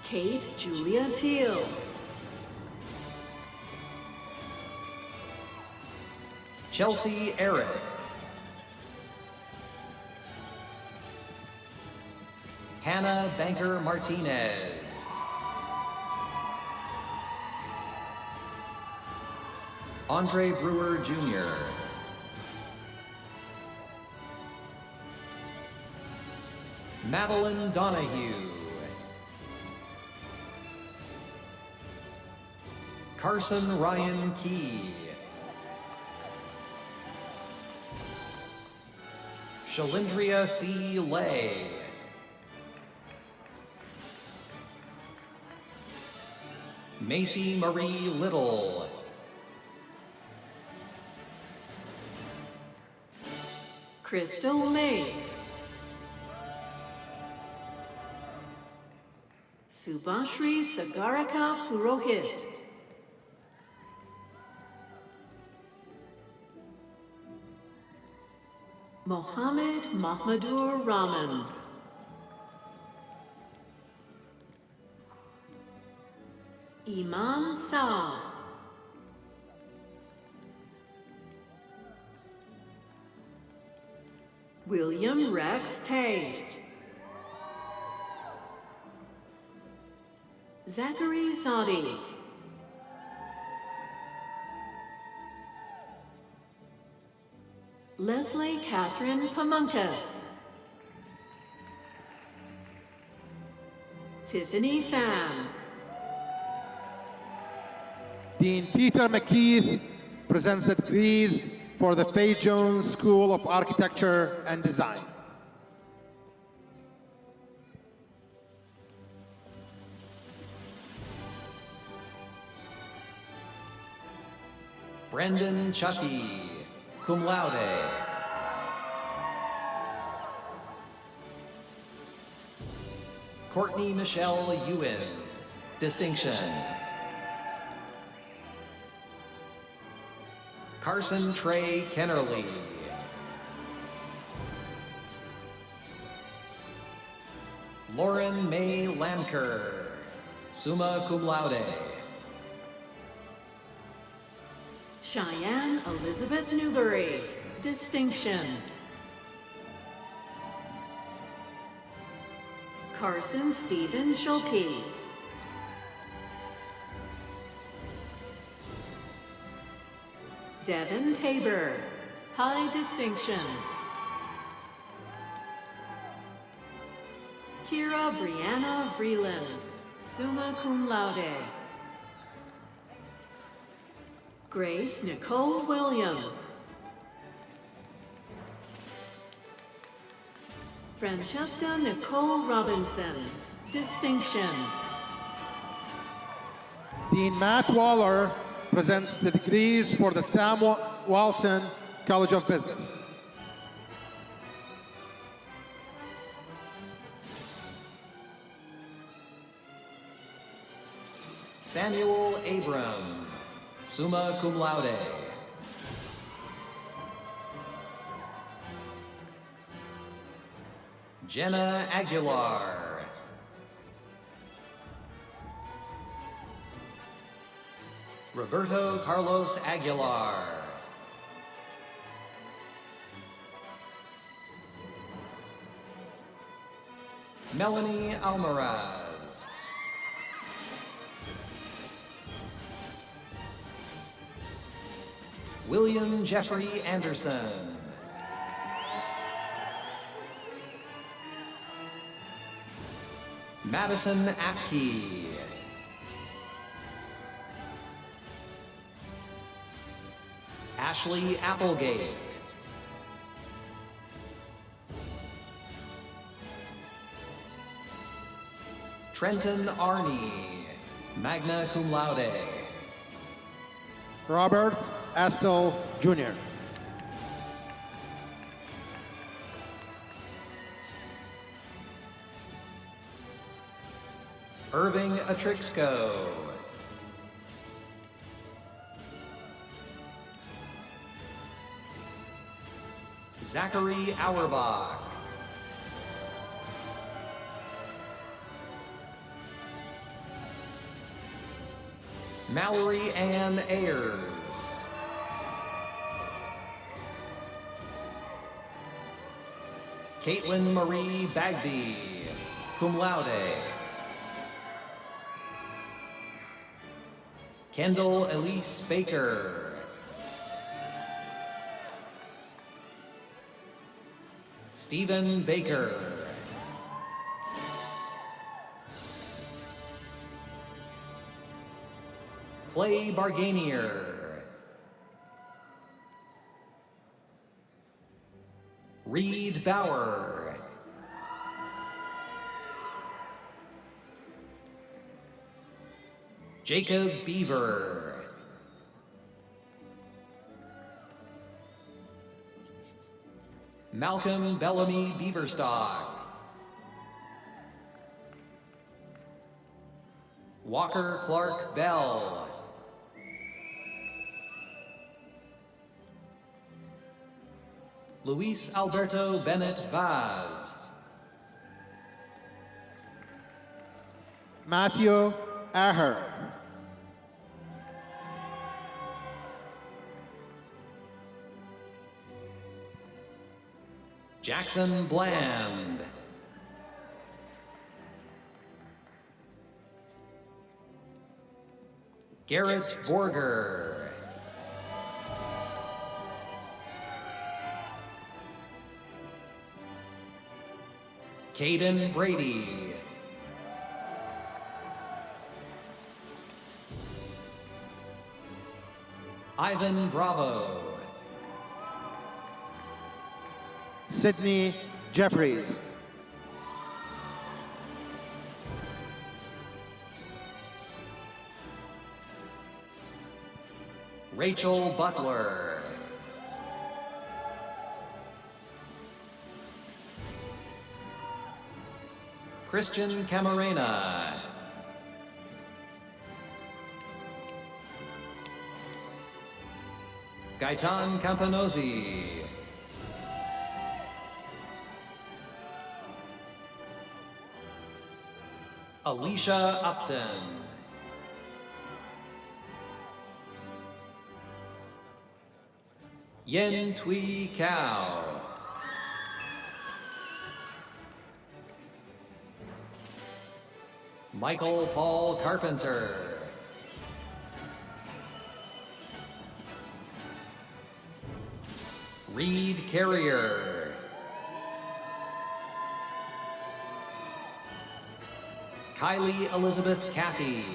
Kate Julia Teal. Chelsea Eric. Hannah Banker Martinez. Andre Brewer Jr. Madeline Donahue. Carson Ryan Key. Shalindria C. Lay. Macy Marie Little. Crystal Mapes. Subhashri Sagarika Purohit. Mohammed Mahmudur Rahman. Iman Saab. William Rex Tay. Zachary Zadi. Leslie Catherine Pamunkas. Tiffany Pham. Dean Peter McKeith presents the degrees for the Fay Jones School of Architecture and Design. Brendan Chucky, cum laude. Courtney Michelle Ewan, distinction. Carson Trey Kennerly. Lauren May Lamker, summa cum laude. Cheyenne Elizabeth Newberry, distinction. Carson Stephen Schulke. Devin Tabor, high distinction. Kira Brianna Vreeland, summa cum laude. Grace Nicole Williams. Francesca Nicole Robinson, distinction. Dean Matt Waller presents the degrees for the Sam Walton College of Business. Samuel Abram, summa cum laude. Jenna Aguilar. Roberto Carlos Aguilar. Melanie Almaraz. William Jeffrey Anderson. Madison Apke. Ashley Applegate. Trenton Arney, magna cum laude. Robert Astle, Jr. Irving Atrixco. Zachary Auerbach. Mallory Ann Ayers. Caitlin Marie Bagby, cum laude. Kendall Elise Baker. Stephen Baker. Clay Barganier. Reed Bauer. Jacob Beaver. Malcolm Bellamy Beaverstock. Walker Clark Bell. Luis Alberto Bennett Vaz. Matthew Aher. Jackson Bland. Garrett Borger. Caden Brady. Ivan Bravo. Sydney Jeffries. Rachel Butler. Christian Camarena. Gaetan Campanosi. Alicia Upton. Yen Tui Cao. Michael Paul Carpenter. Reed Carrier. Kylie Elizabeth Cathy.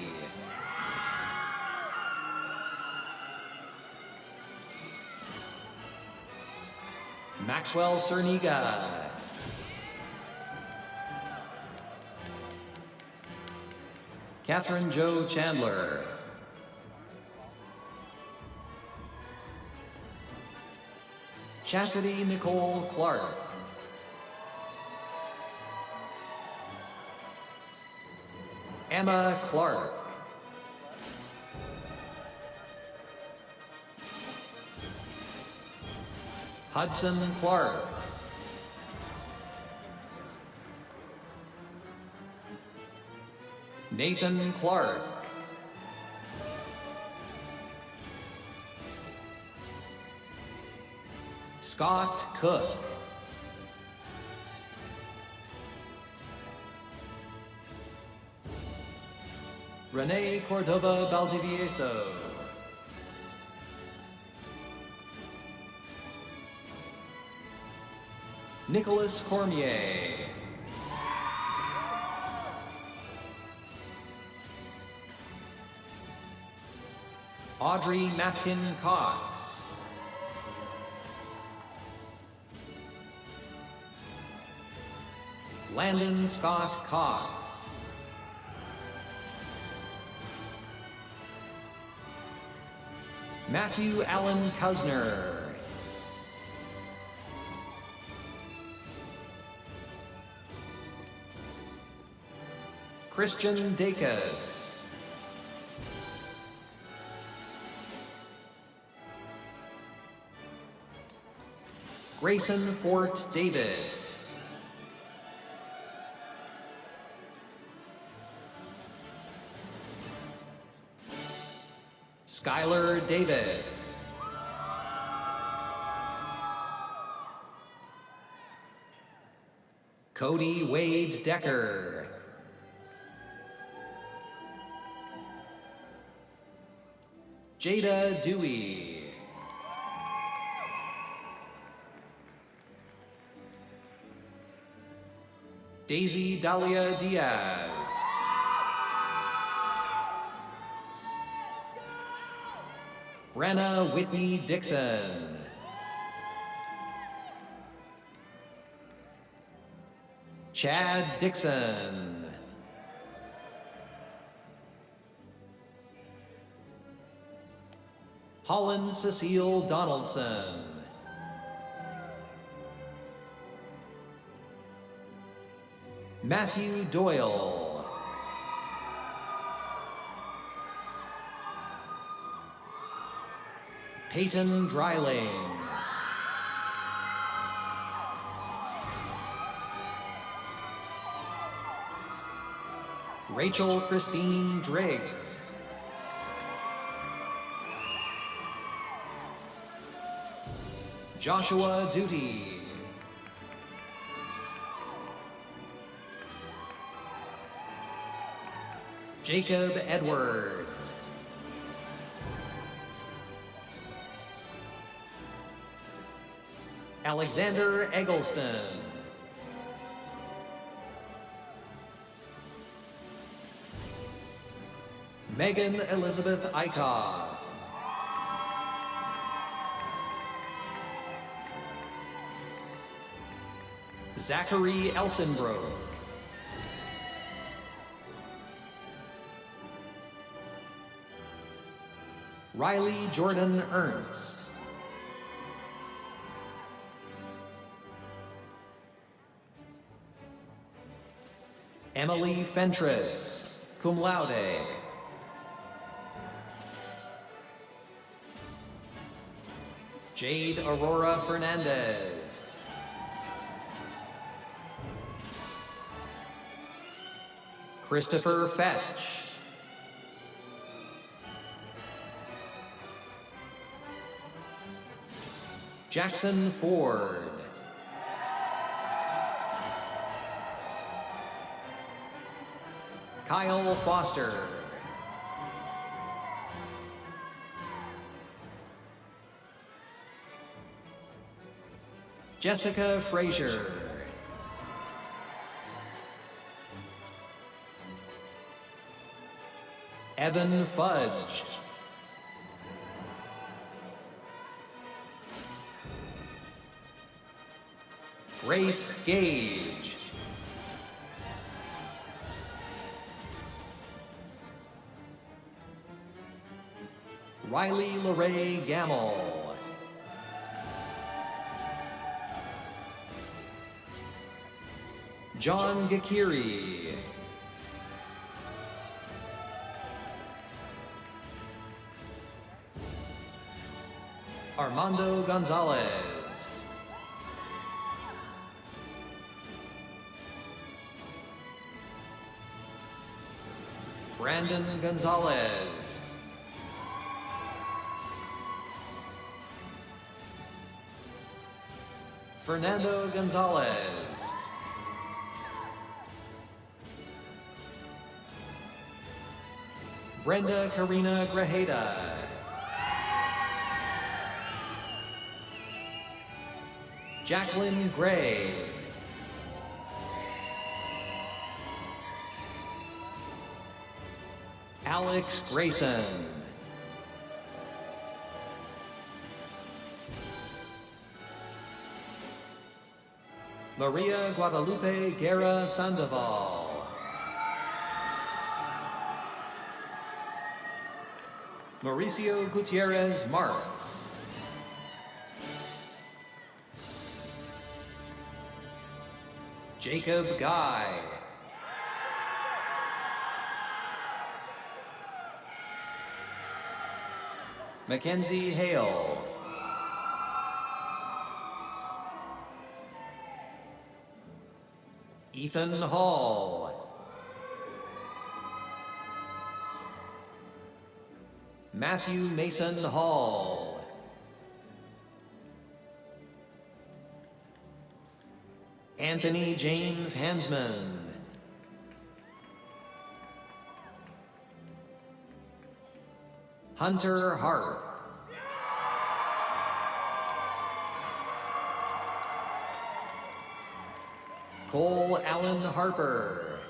Maxwell Cerniga. Catherine Jo Chandler. Chastity Nicole Clark. Emma Clark. Hudson Clark. Nathan Clark. Scott Cook. Renee Cordova Valdivieso. Nicholas Cormier. Audrey Matkin Cox. Landon Scott Cox. Matthew Allen Kusner. Christian Dacus. Grayson Fort Davis. Skylar Davis. Cody Wade Decker. Jada Dewey. Daisy Dahlia Diaz. Brenna Whitney Dixon. Chad Dixon. Holland Cecile Donaldson. Matthew Doyle. Peyton Dryling. Rachel Christine Driggs. Joshua Duty. Jacob Edwards. Alexander Eggleston. Megan Elizabeth Eichhoff. Zachary Elsenbrook. Riley Jordan Ernst. Emily Fentress, cum laude. Jade Aurora Fernandez. Christopher Fetch. Jackson Ford. Kyle Foster. Jessica Frazier. Evan Fudge. Grace Gage. Riley LeRae Gamble. John Gakiri. Armando Gonzalez. Brandon Gonzalez. Fernando Gonzalez. Brenda Karina Grajeda. Jacqueline Gray. Alex Grayson. Maria Guadalupe Guerra Sandoval. Mauricio Gutierrez Marks. Jacob Guy. Mackenzie Hale. Ethan Hall. Matthew Mason Hall. Anthony James Hansman. Hunter Hart. Cole Allen Harper.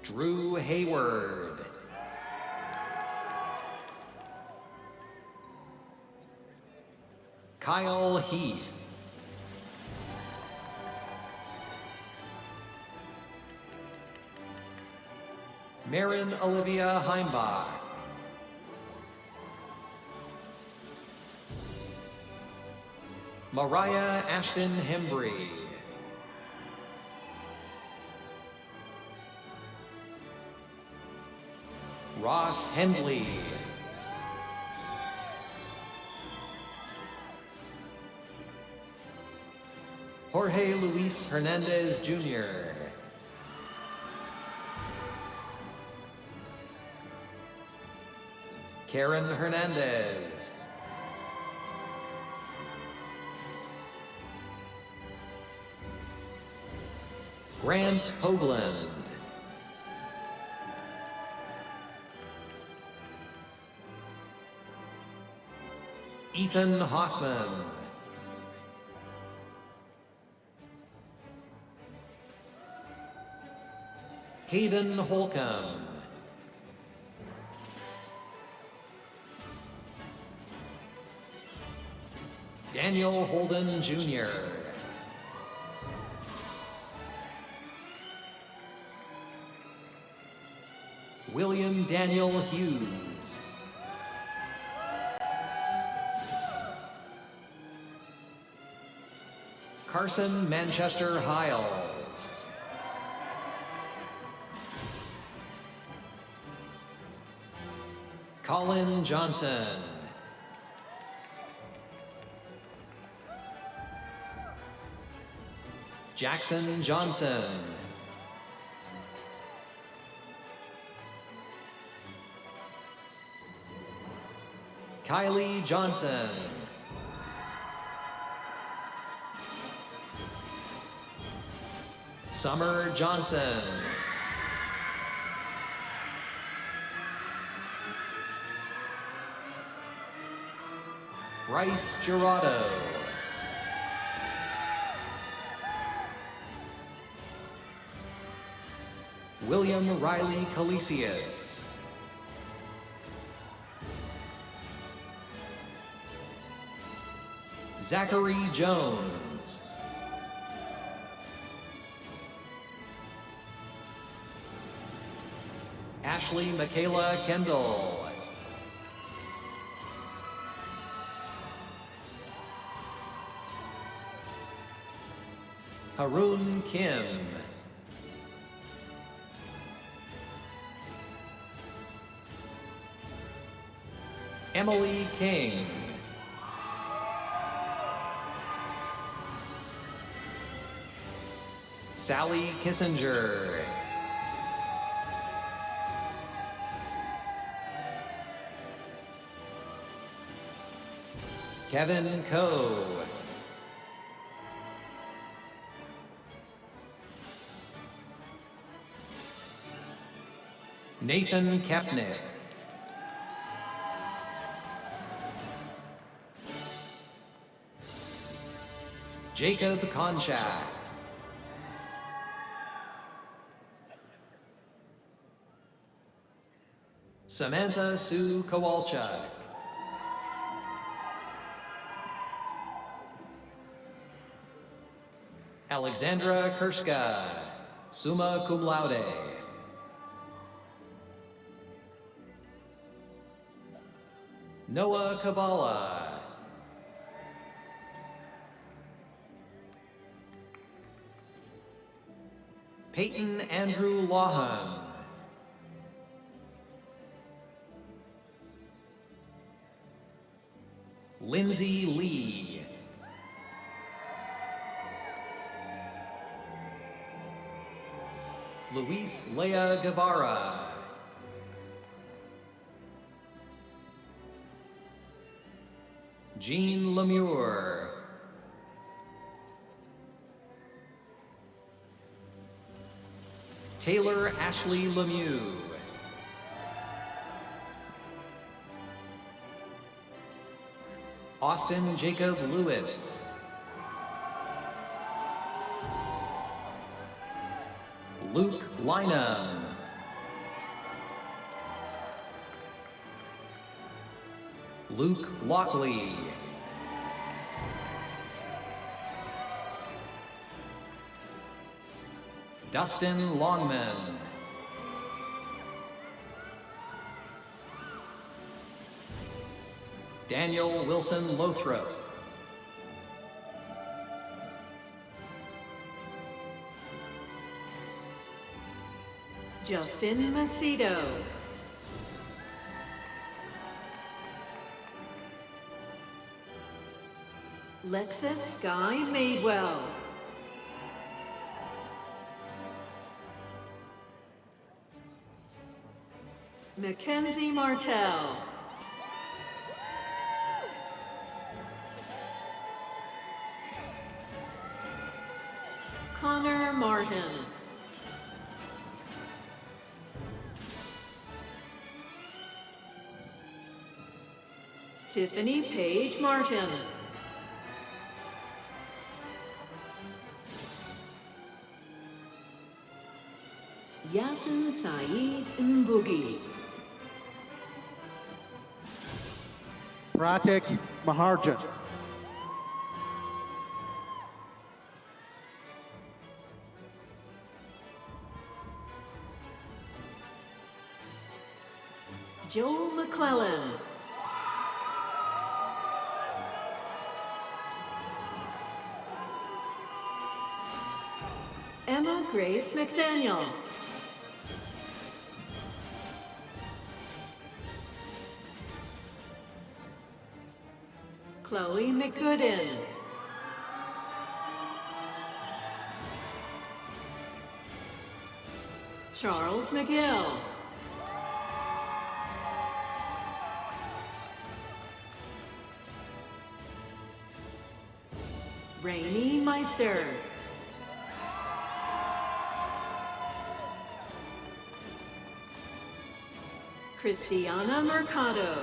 Drew Hayward. Kyle Heath. Marin Olivia Heimbach. Mariah Ashton Hembry. Ross Hendley. Jorge Luis Hernandez Jr. Karen Hernandez. Grant Hoagland. Ethan Hoffman. Hayden Holcomb. Daniel Holden Jr. William Daniel Hughes. Carson Manchester Hiles. Colin Johnson. Jackson Johnson. Kylie Johnson. Summer Johnson. Bryce Gerardo. William Riley Calisius. Zachary Jones. Ashley Michaela Kendall. Harun Kim. Emily King. Sally Kissinger. Kevin Coe. Nathan Kepnick. Jacob Konchak. Samantha Sue Kowalczak. Alexandra Kershka, summa cum laude. Noah Kabbalah. Peyton Andrew Lawham. Lindsay Lee. Luis Lea Guevara. Jean Lemure. Taylor Ashley Lemieux. Austin Jacob Lewis. Luke Lynham. Luke Lockley. Dustin Longman. Daniel Wilson Lothrop. Justin Macedo. Lexus Sky Madewell. Mackenzie Martell. Connor Martin. Tiffany Page Martin. Yasin Saeed Mbugi. Pratik Maharjan. Joel McClellan. Emma Grace McDaniel. Chloe McGooden. Charles McGill. Rainey Meister. Christiana Mercado.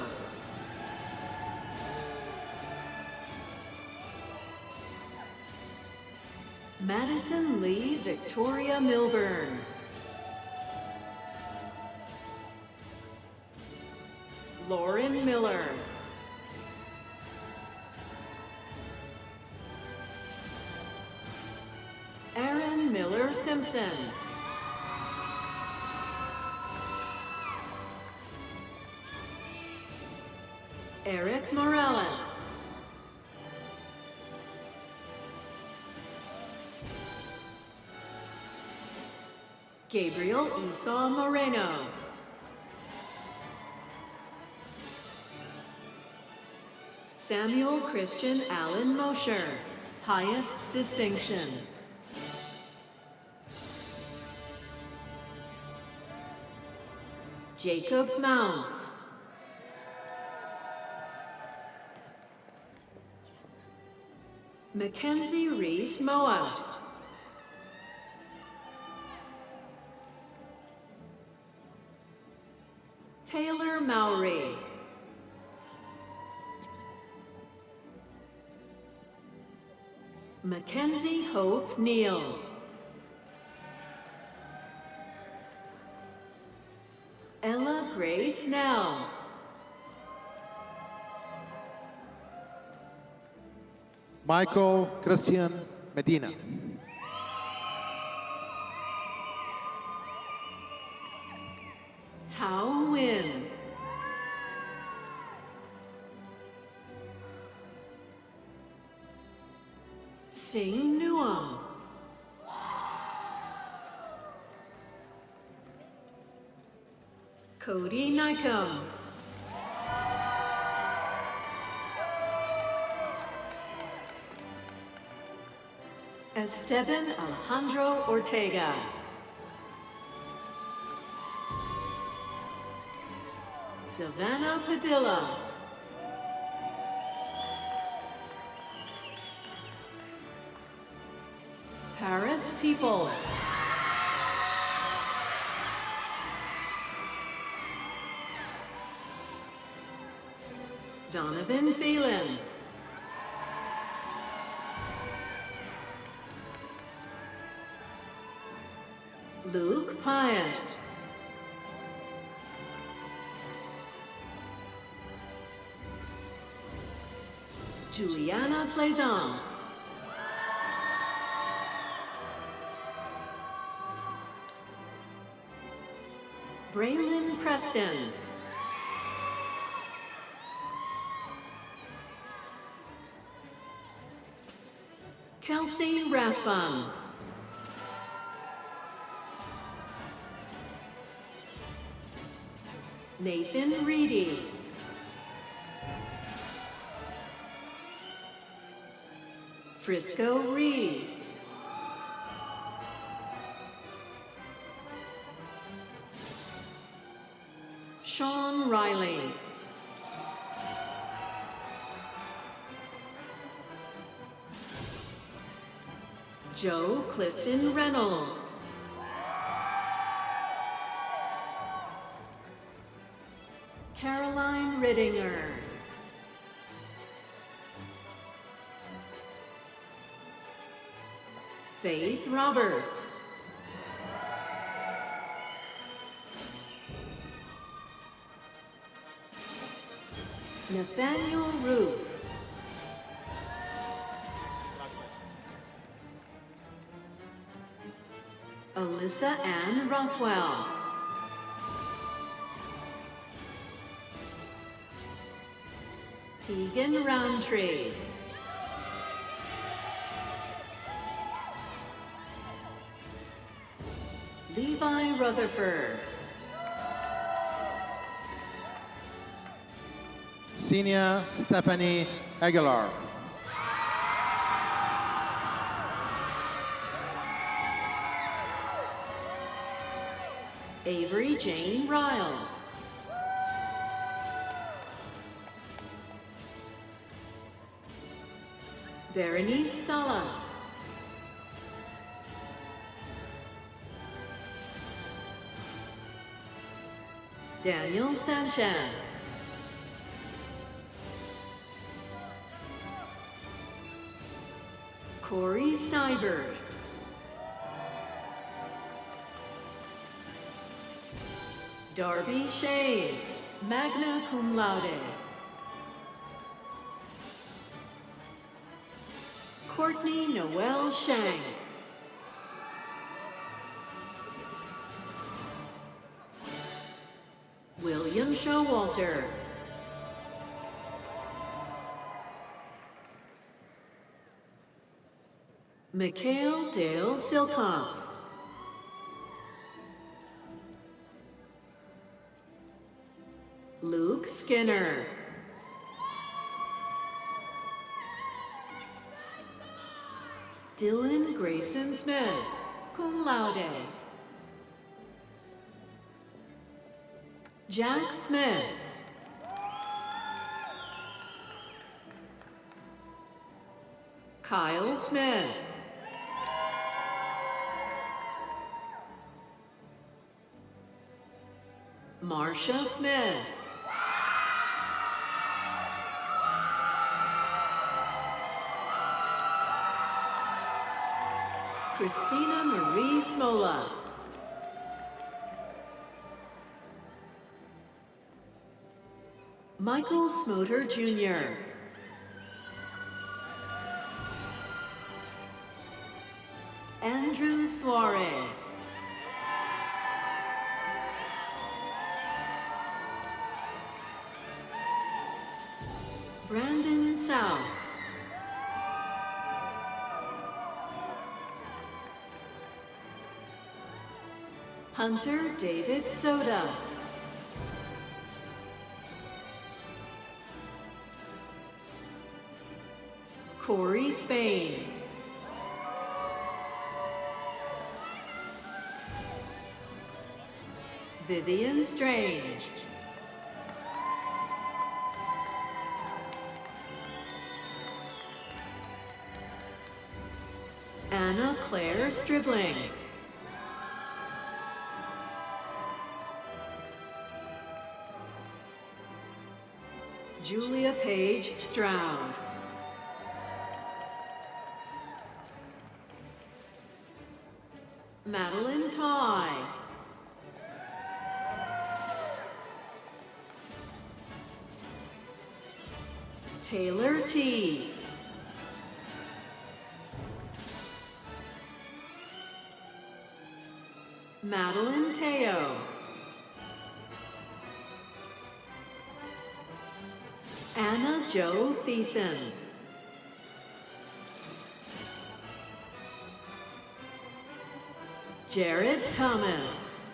Madison Lee Victoria Milburn. Lauren Miller. Aaron Miller Simpson. Eric Morales. Gabriel Esau Moreno. Samuel Christian Allen Mosher, highest distinction. Jacob Mounts. Mackenzie Reese Moat. Taylor Mowry. Mackenzie Hope Neal. Ella Grace Nell. Michael Christian Medina. Tao Win. Sing Nuam. Cody Nycomb. Esteban Alejandro Ortega. Savannah Padilla. Paris Peoples. Donovan Phelan. Luke Pyatt. Juliana Plaisance. Braylon Preston. Kelsey Rathbun. Nathan Reedy. Frisco Reed. Sean Riley. Joe Clifton Reynolds. Caroline Rittinger. Faith Roberts. Nathaniel Roof. Alyssa Ann Rothwell. Tegan Roundtree. Levi Rutherford. Senior Stephanie Aguilar. Avery Jane Riles. Berenice Salas. Daniel Sanchez. Corey Seibert. Darby Shade, magna cum laude. Courtney Noel Shank. William Showalter. Mikhail Dale Silcox. Luke Skinner. Dylan Grayson Smith, cum laude. Jack Smith. Kyle Smith. Marsha Smith. Christina Marie Smola. Michael Smoter Jr. Andrew Soare. Brandon South. Hunter David Soda. Corey Spain. Vivian Strange. Anna Claire Stribling. Julia Page Stroud. Madeline Ty. Taylor T. Madeline Teo. Anna Jo Thiessen. Jared Thomas.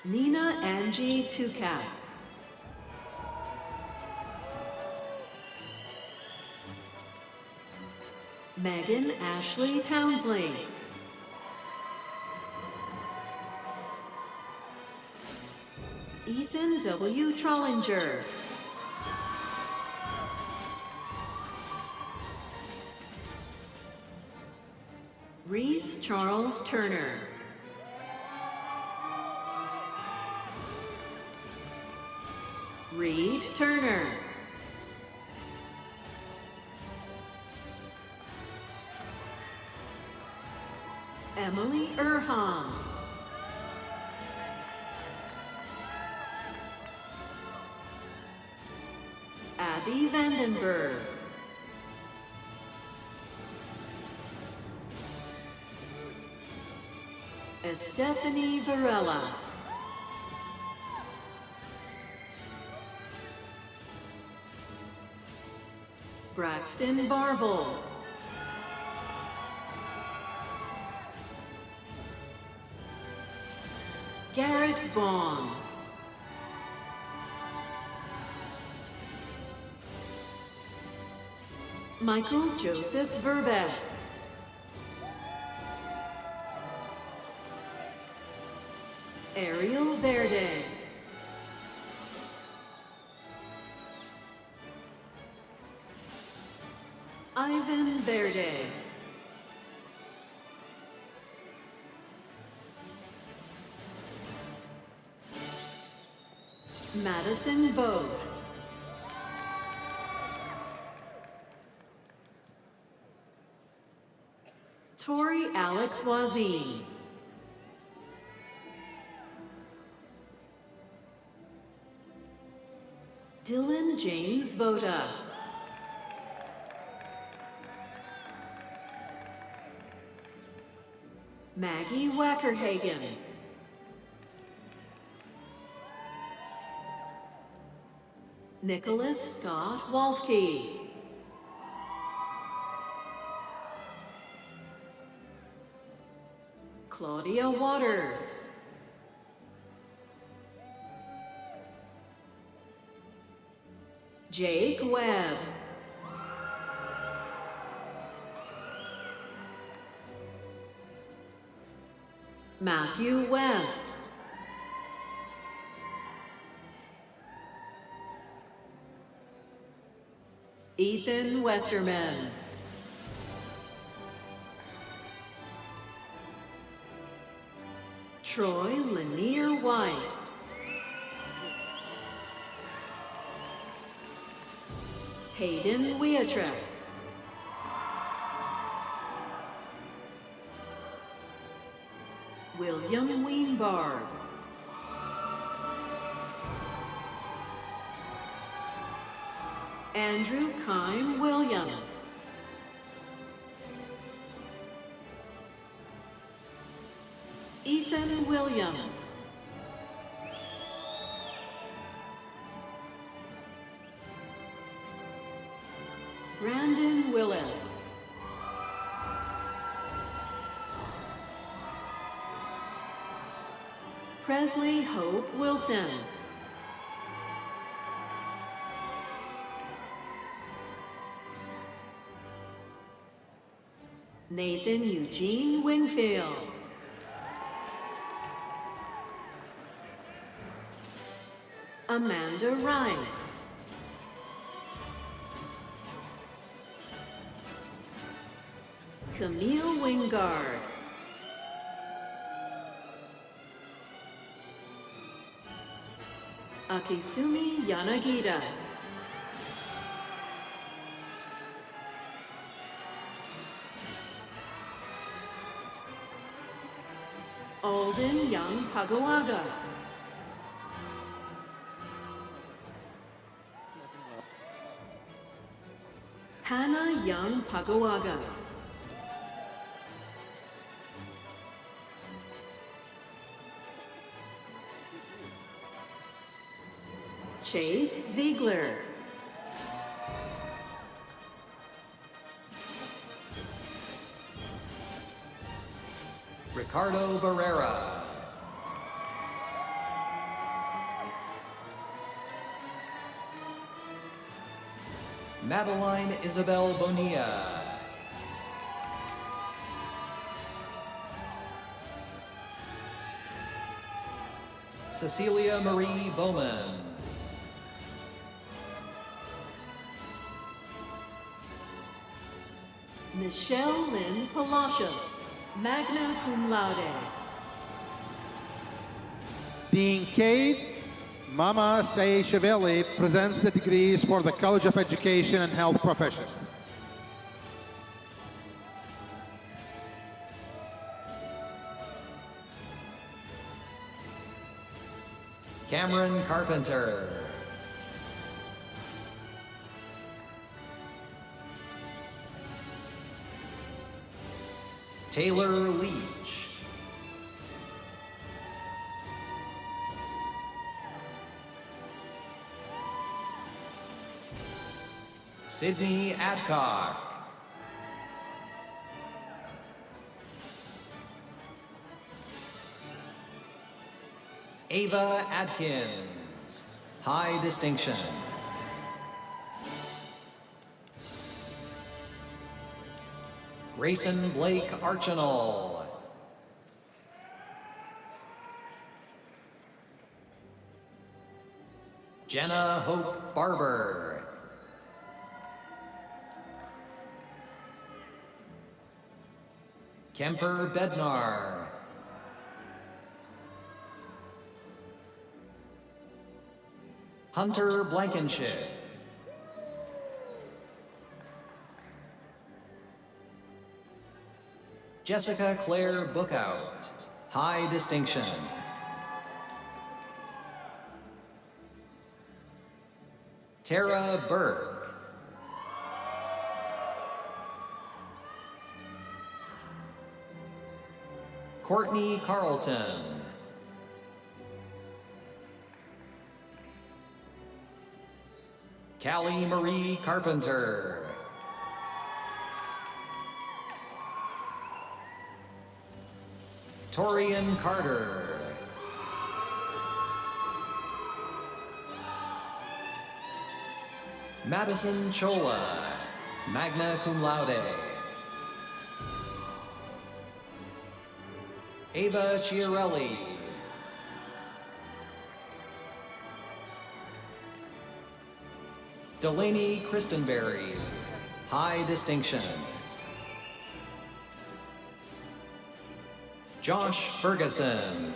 Nina Angie Tucat. Megan Ashley Townsley. Ethan W. Trollinger. Reese Charles Turner. Reed Turner. Emily Erham. Abby Vandenberg. Estefany Varela. Braxton Barvel. Garrett Vaughn. Michael Joseph Verbeck. Ariel Verde. Ivan Verde. Madison Vogt. Tori Alec Voisin. Dylan James Voda. Maggie Wackerhagen. Nicholas Scott Waltke. Claudia Waters. Jake Webb. Matthew West. Ethan Westerman. Troy Lanier White. Hayden Wietrek. William Weinberg. Andrew Kime Williams. Ethan Williams. Brandon Willis. Presley Hope Wilson. Nathan Eugene Wingfield. Amanda Wright. Camille Wingard. Akisumi Yanagita. Alden Young Pagawaga. Hannah Young Pagawaga. Chase Ziegler. Ricardo Barrera. Madeline Isabel Bonilla. Cecilia Marie Bowman. Michelle Lynn Palacios, magna cum laude. Dean Cade Mama Saishvili presents the degrees for the College of Education and Health Professions. Cameron Carpenter. Taylor Leach. Sydney Adcock. Ava Adkins, high distinction. Grayson Blake Archinal. Jenna Hope Barber. Kemper Bednar. Hunter Blankenship. Jessica Claire Bookout, high distinction. Tara Burke. Courtney Carlton. Callie Marie Carpenter. Torian Carter. Madison Chola, magna cum laude. Ava Chiarelli. Delaney Christenberry, high distinction. Josh Ferguson.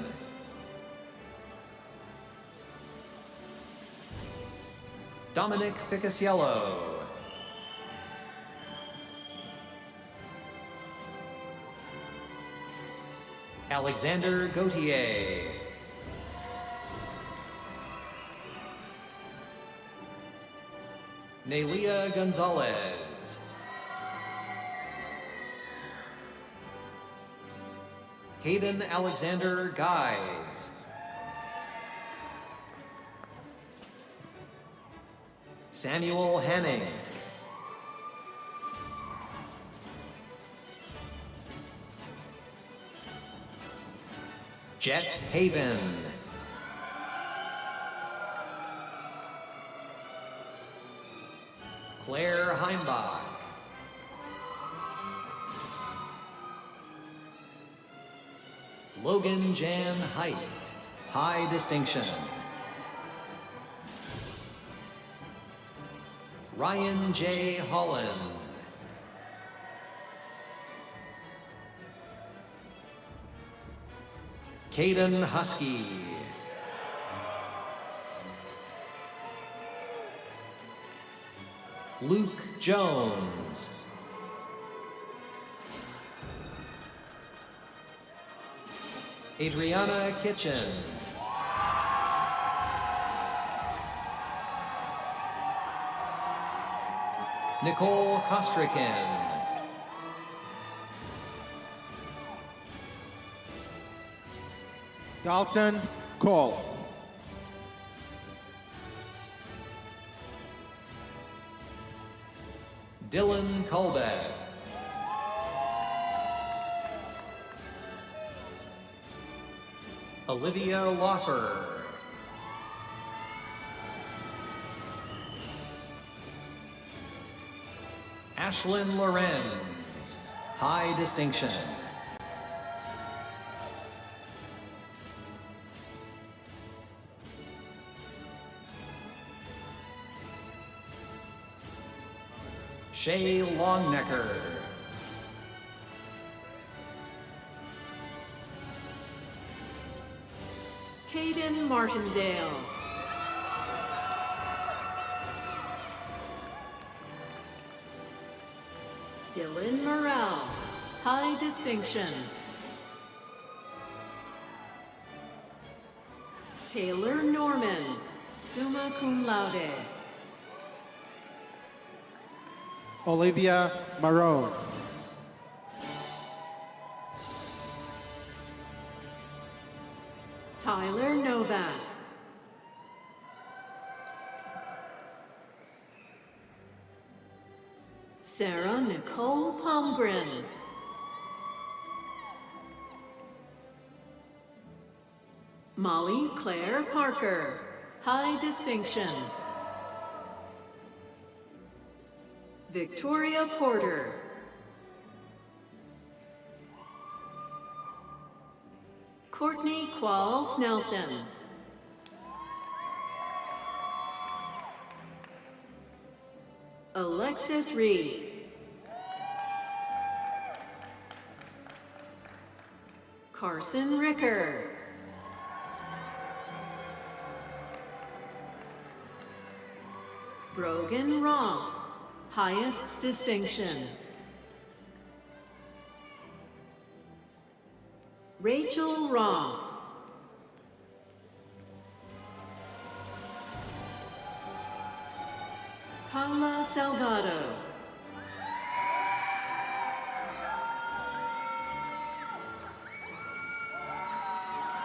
Dominic Ficasiello. Alexander Gautier. Nelia Gonzalez. Hayden Alexander Guys. Samuel Hanning. Jet Haven. Claire Heimbach. Logan Jan Height, high distinction. Ryan J. Holland. Caden Husky. Luke Jones. Adriana Kitchen. Nicole Kostrikin. Dalton Cole. Dylan Colbeth. Olivia Woffer. Ashlyn Lorenz, high distinction. Shay Longnecker. Caden Martindale. Dylan Morrell, high distinction. Taylor Norman, summa cum laude. Olivia Marone. Tyler Novak. Sarah Nicole Palmgren. Molly Claire Parker, high distinction. Victoria Porter. Courtney Qualls Nelson. Alexis Reese. Carson Ricker. Brogan Ross, highest distinction. Rachel Ross. Paula Salgado.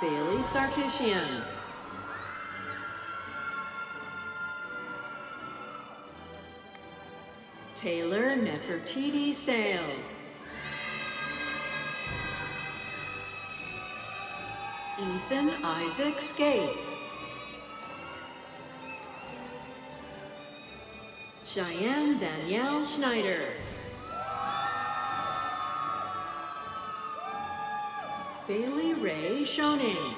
Bailey Sarkisian. Taylor Nefertiti Sales. Ethan Isaac Skates. Cheyenne Danielle Schneider. Bailey Ray Schoening.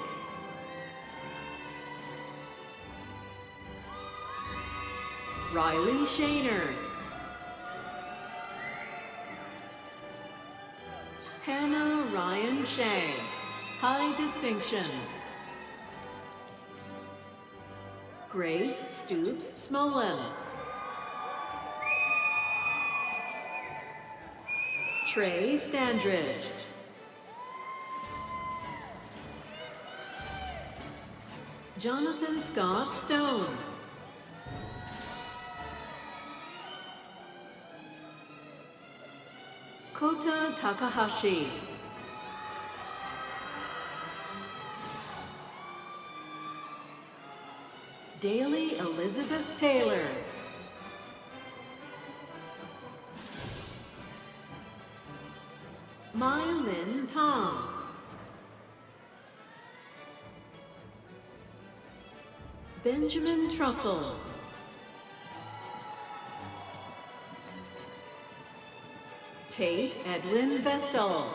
Riley Shaner. Hannah Ryan Shea, high distinction. Grace Stoops Smolin. Trey Standridge. Jonathan Scott Stone. Kota Takahashi. Daly Elizabeth Taylor. Mai Lin Tong. Benjamin Trussell. Tate Edwin Vestal.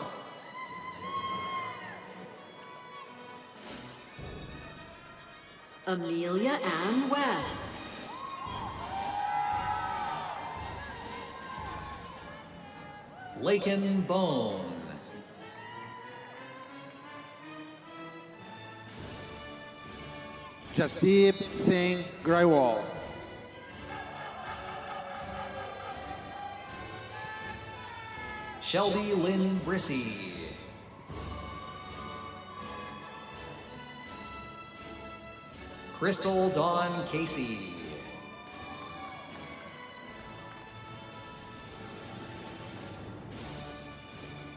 Amelia Ann West. Laken Bone. Jasdeep Singh Grewal. Shelby Lynn Brissy. Crystal Dawn Casey.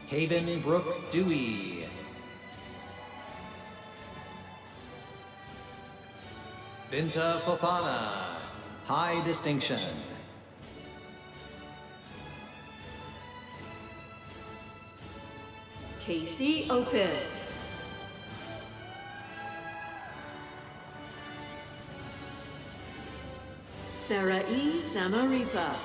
Haven Brooke Dewey. Binta Fofana, high distinction. Casey Opitz. Sarah E. Samaripa.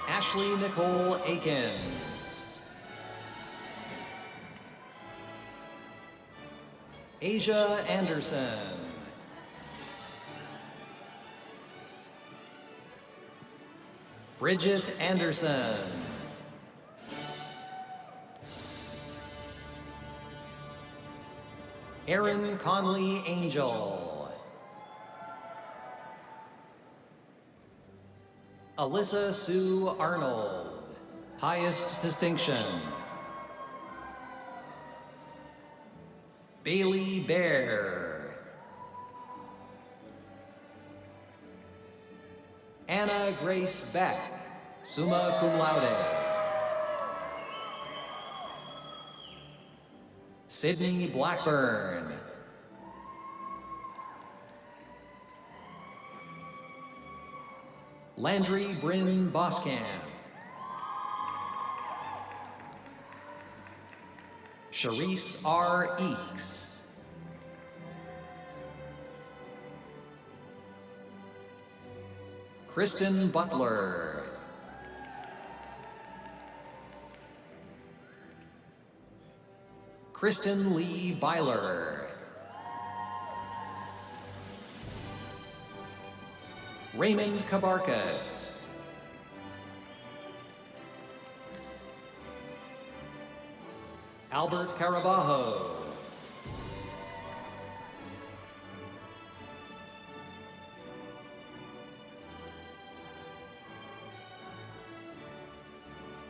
Ashley Nicole Akins. Asia Anderson. Bridget Anderson. Aaron Conley Angel. Alyssa Sue Arnold, highest distinction. Bailey Bear. Anna Grace Beck, summa cum laude. Sydney Blackburn. Landry Bryn Boskamp. Sharice R. Eakes. Kristen Butler. Kristen Lee Byler. Raymond Cabarcas. Albert Carabajo.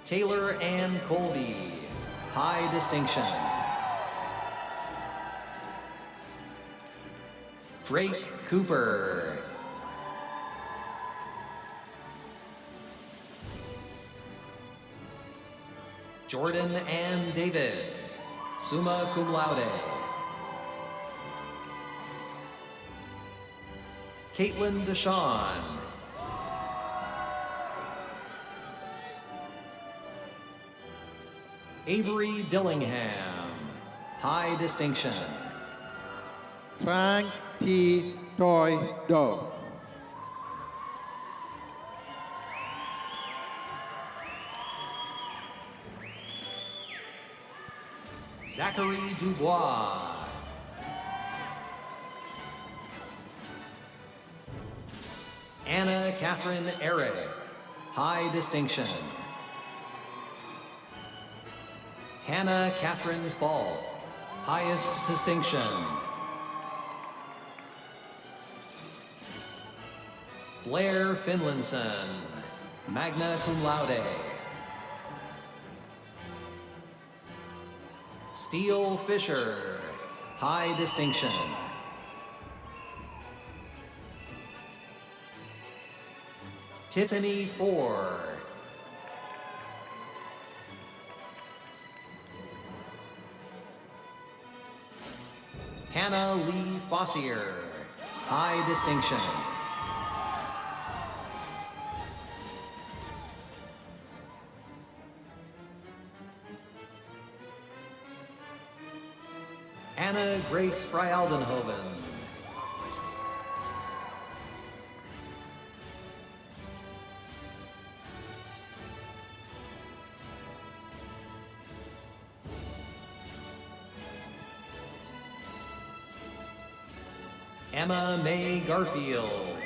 Taylor Ann Colby, high distinction. Drake Cooper. Jordan Ann Davis, summa cum laude. Caitlin Deshawn. Avery Dillingham, high distinction. Trang T. Toy Do. Zachary Dubois. Anna Catherine Eric, high distinction. Hannah Catherine Falk, highest distinction. Blair Finlinson, magna cum laude. Steele Fisher, high distinction. Tiffany Ford. Hannah Lee Fossier, high distinction. Anna Grace Fryaldenhoven. Emma Mae Garfield.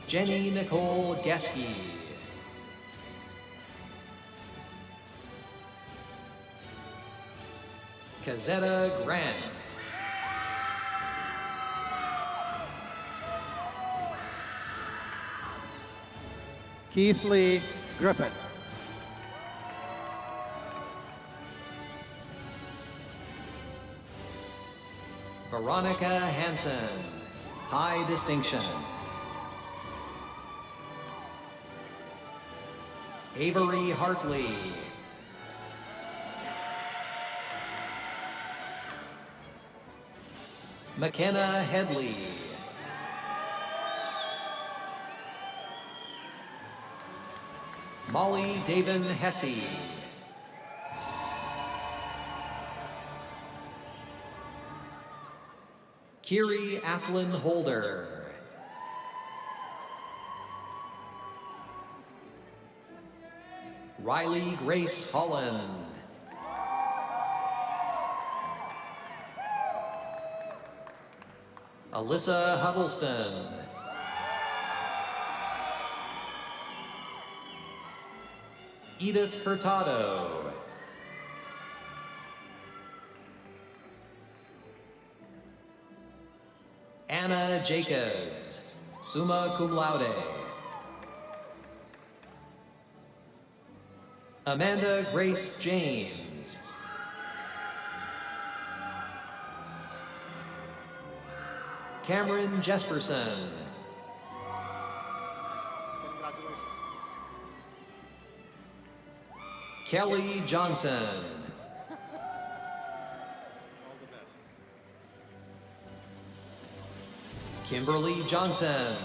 Jenny Nicole Geske. Cazetta Grant. Keith Lee Griffin. Veronica Hansen, high distinction. Avery Hartley. McKenna Headley. Molly Davin Hesse. Kiri Athlin Holder. Riley Grace Holland. Alyssa Huddleston. Edith Hurtado. Anna Jacobs, summa cum laude. Amanda Grace James. Cameron Jesperson. Kelly Johnson. Kimberly Johnson.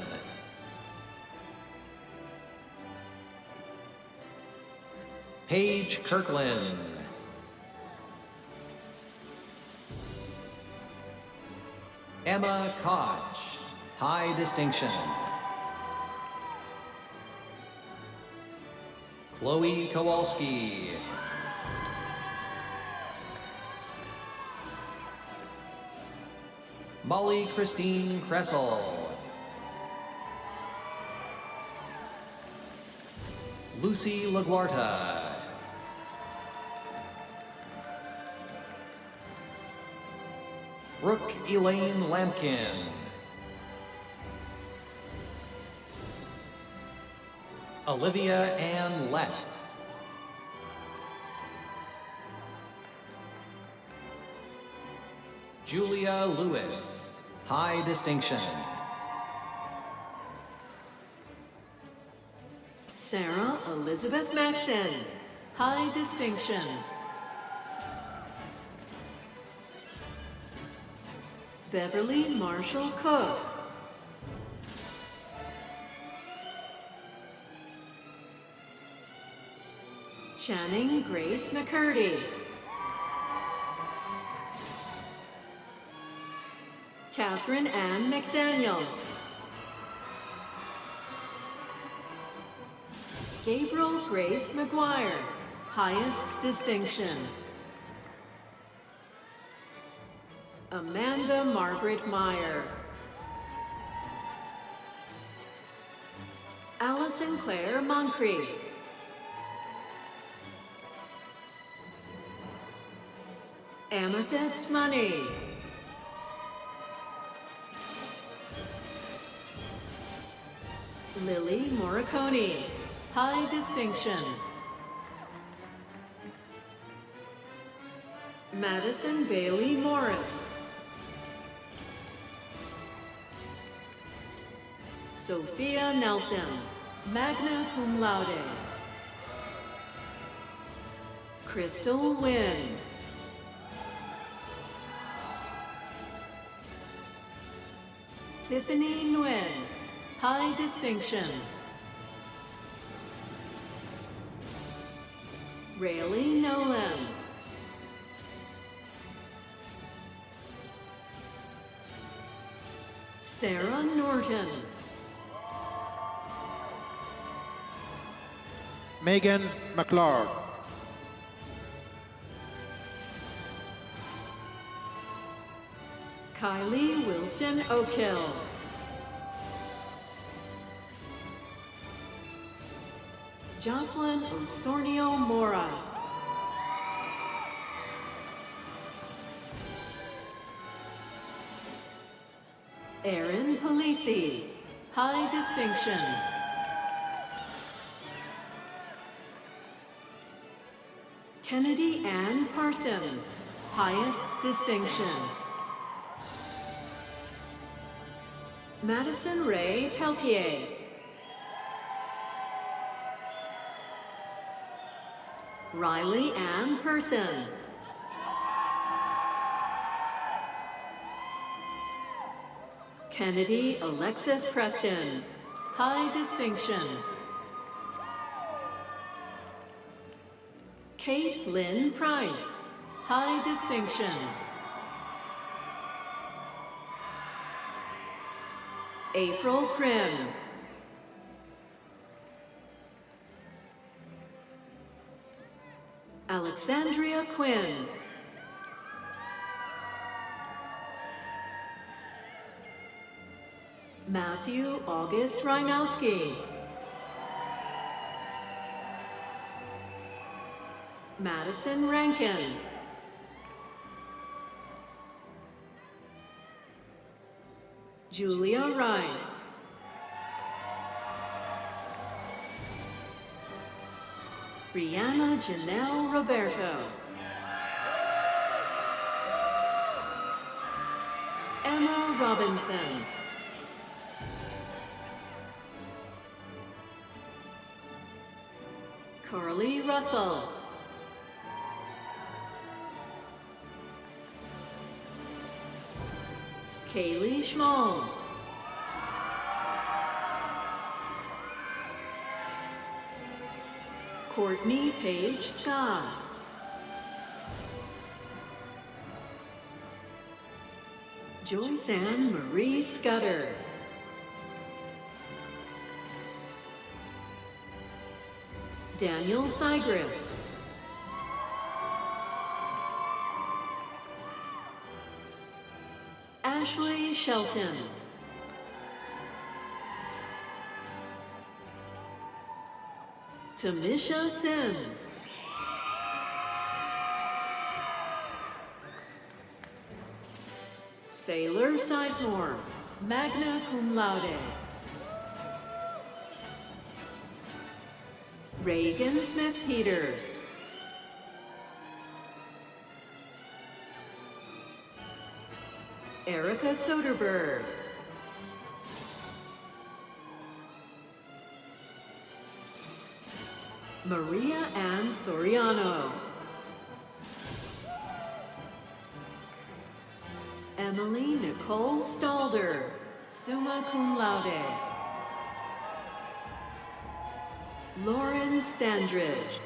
Paige Kirkland. Emma Koch, high distinction. Chloe Kowalski. Molly Christine Kressel. Lucy LaGuarta. Brooke Elaine Lampkin. Olivia Ann Lett. Julia Lewis, high distinction. Sarah Elizabeth Maxon, high distinction. Beverly Marshall Cook. Channing Grace McCurdy. Catherine Ann McDaniel. Gabriel Grace McGuire, highest distinction. Amanda Margaret Meyer. Allison Claire Moncrief. Amethyst Money. Lily Morricone, high distinction. Madison Bailey Morris. Sophia Nelson, magna cum laude. Crystal Wynn. Tiffany Nguyen, high distinction. Rayleigh Nolan. Sarah Norton. Megan McLeod. Kylie Wilson Oakhill. Jocelyn Osornio Mora. Erin Polisi, high distinction. Kennedy Ann Parsons, highest distinction. Madison Ray Peltier. Riley Ann Person. Kennedy Alexis Preston, high distinction. Kate Lynn Price, high distinction. April Prim. Alexandria Quinn. Matthew August Reinowski. Madison Rankin. Julia Rice. Brianna Janelle Roberto. Emma Robinson. Carly Russell. Kaylee Schmall. Courtney Page Scott. Joyce Ann Marie Scudder. Daniel Sygrist. Ashley Shelton. Tamisha Sims. Sailor Sizemore, magna cum laude. Reagan Smith-Peters. Erica Soderberg. Maria Ann Soriano. Emily Nicole Stalder, summa cum laude. Lauren Standridge.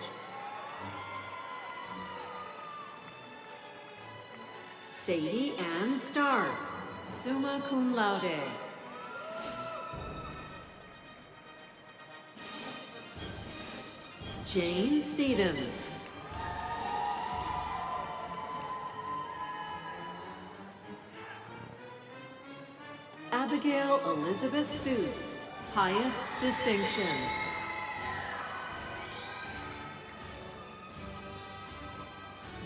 Sadie Ann Stark, summa cum laude. Jane Stevens. Abigail Elizabeth Seuss, highest distinction.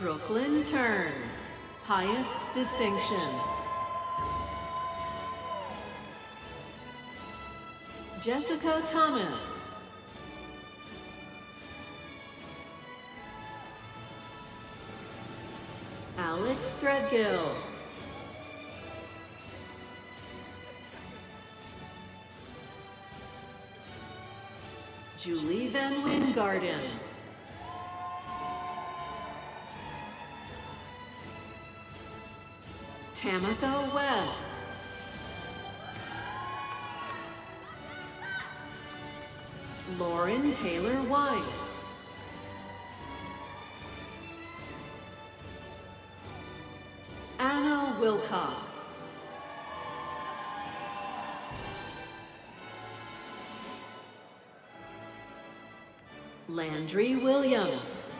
Brooklyn Turns, highest distinction. Jessica Thomas. Alex Threadgill. Julie Van Wingarden. Tamitha West. Lauren Taylor White. Anna Wilcox. Landry Williams.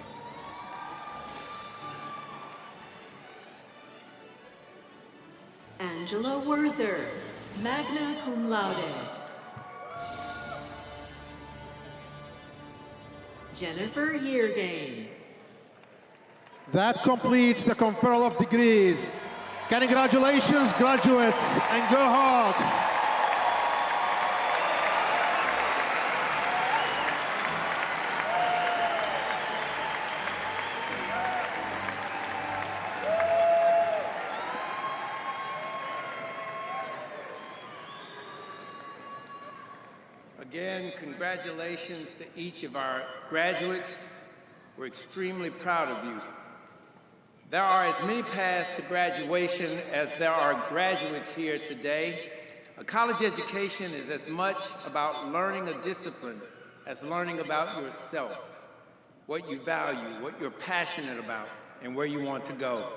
Angela Werzer, magna cum laude. Jennifer Yeargain. That completes the conferral of degrees. Congratulations, graduates, and go Hawks! Again, congratulations to each of our graduates. We're extremely proud of you. There are as many paths to graduation as there are graduates here today. A college education is as much about learning a discipline as learning about yourself, what you value, what you're passionate about, and where you want to go.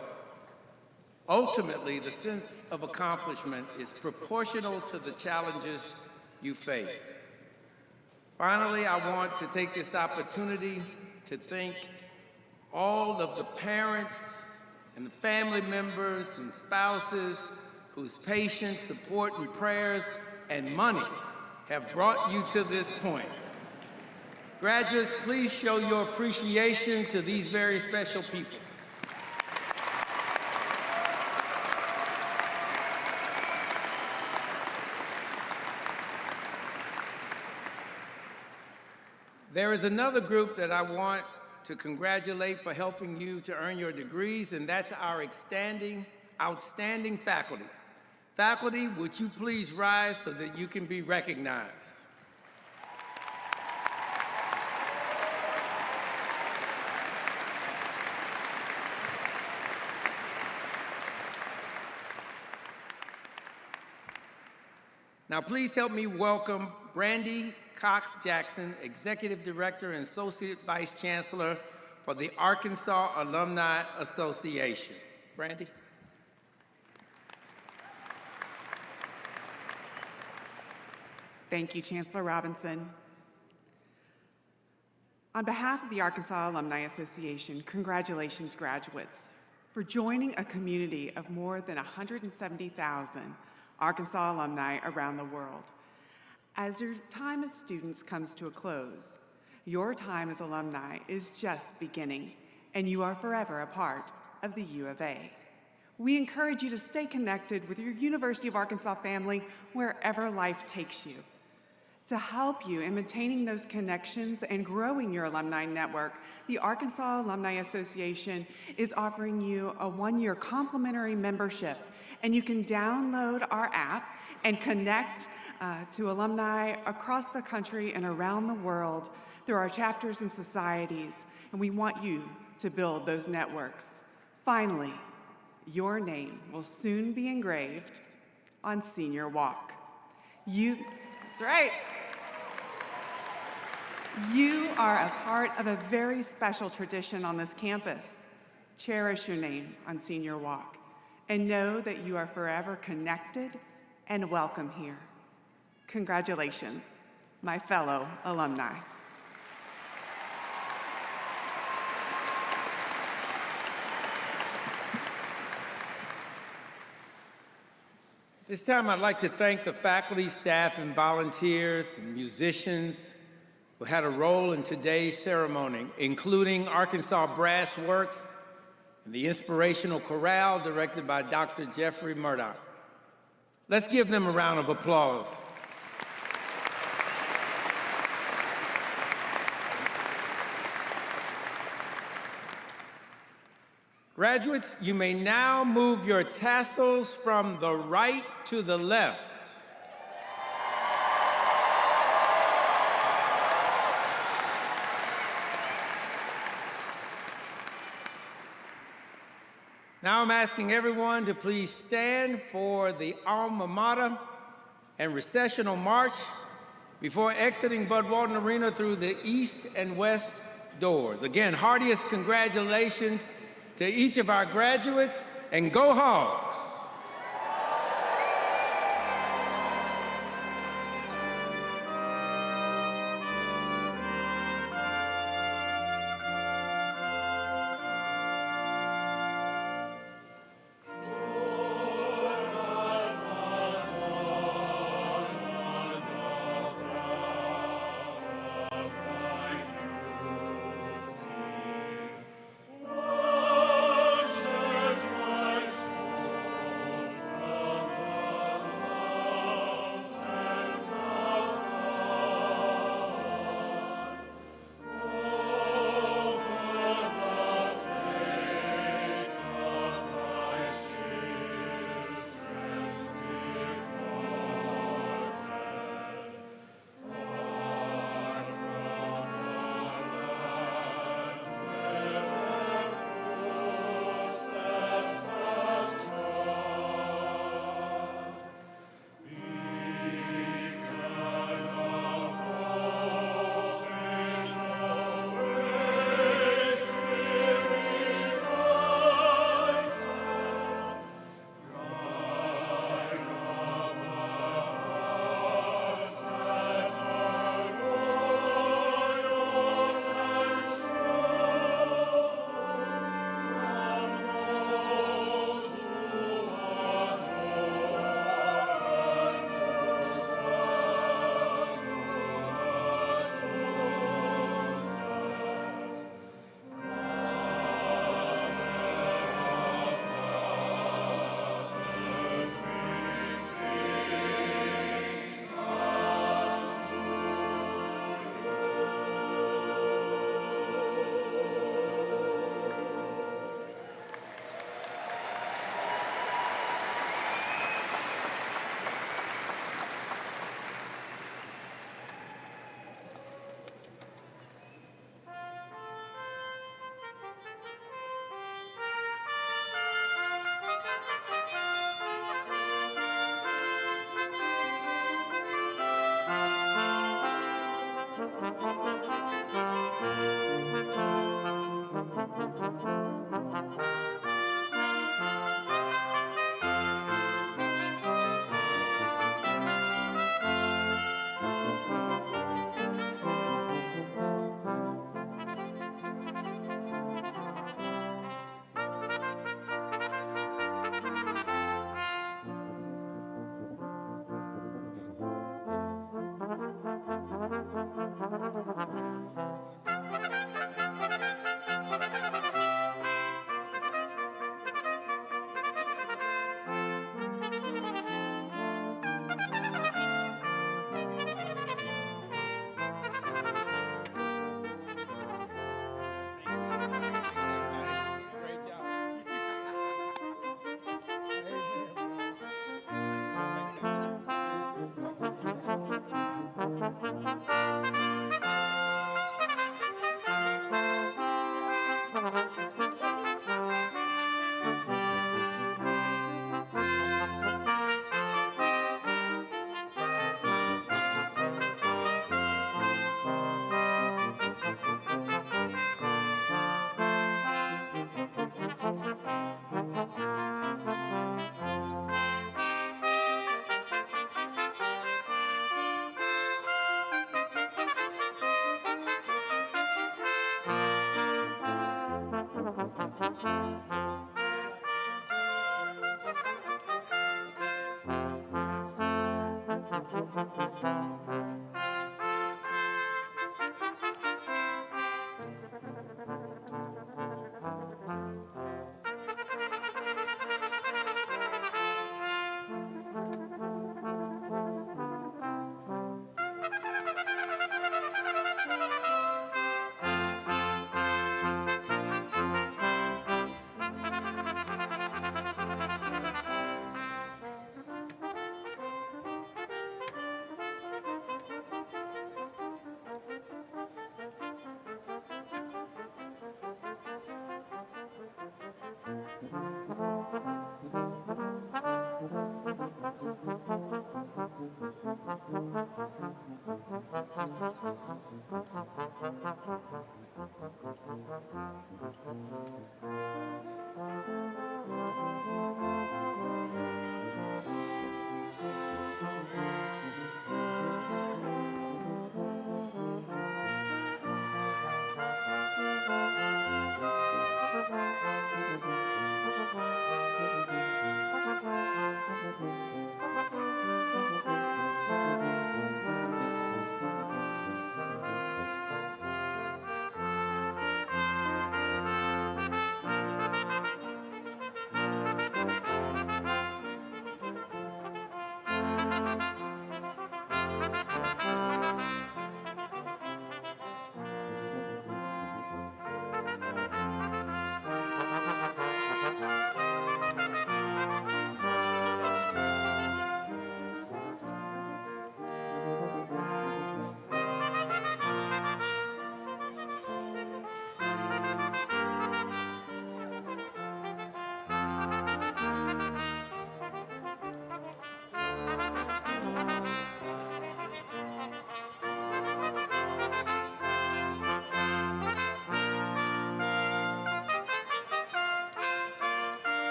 Ultimately, the sense of accomplishment is proportional to the challenges you face. Finally, I want to take this opportunity to thank all of the parents and the family members and spouses whose patience, support, and prayers and money have brought you to this point. Graduates, please show your appreciation to these very special people. There is another group that I want to congratulate for helping you to earn your degrees, and that's our outstanding faculty. Faculty, would you please rise so that you can be recognized? Now, please help me welcome Brandy Cox Jackson, Executive Director and Associate Vice Chancellor for the Arkansas Alumni Association. Brandy? Thank you, Chancellor Robinson. On behalf of the Arkansas Alumni Association, congratulations, graduates, for joining a community of more than 170,000 Arkansas alumni around the world. As your time as students comes to a close, your time as alumni is just beginning, and you are forever a part of the U of A. We encourage you to stay connected with your University of Arkansas family wherever life takes you. To help you in maintaining those connections and growing your alumni network, the Arkansas Alumni Association is offering you a one-year complimentary membership, and you can download our app and connect to alumni across the country and around the world through our chapters and societies, and we want you to build those networks. Finally, your name will soon be engraved on Senior Walk. That's right. You are a part of a very special tradition on this campus. Cherish your name on Senior Walk and know that you are forever connected and welcome here. Congratulations, my fellow alumni. This time I'd like to thank the faculty, staff, and volunteers and musicians who had a role in today's ceremony, including Arkansas Brass Works and the inspirational chorale directed by Dr. Jeffrey Murdoch. Let's give them a round of applause. Graduates, you may now move your tassels from the right to the left. Now I'm asking everyone to please stand for the alma mater and recessional march before exiting Bud Walton Arena through the east and west doors. Again, heartiest congratulations to each of our graduates, and go Hogs!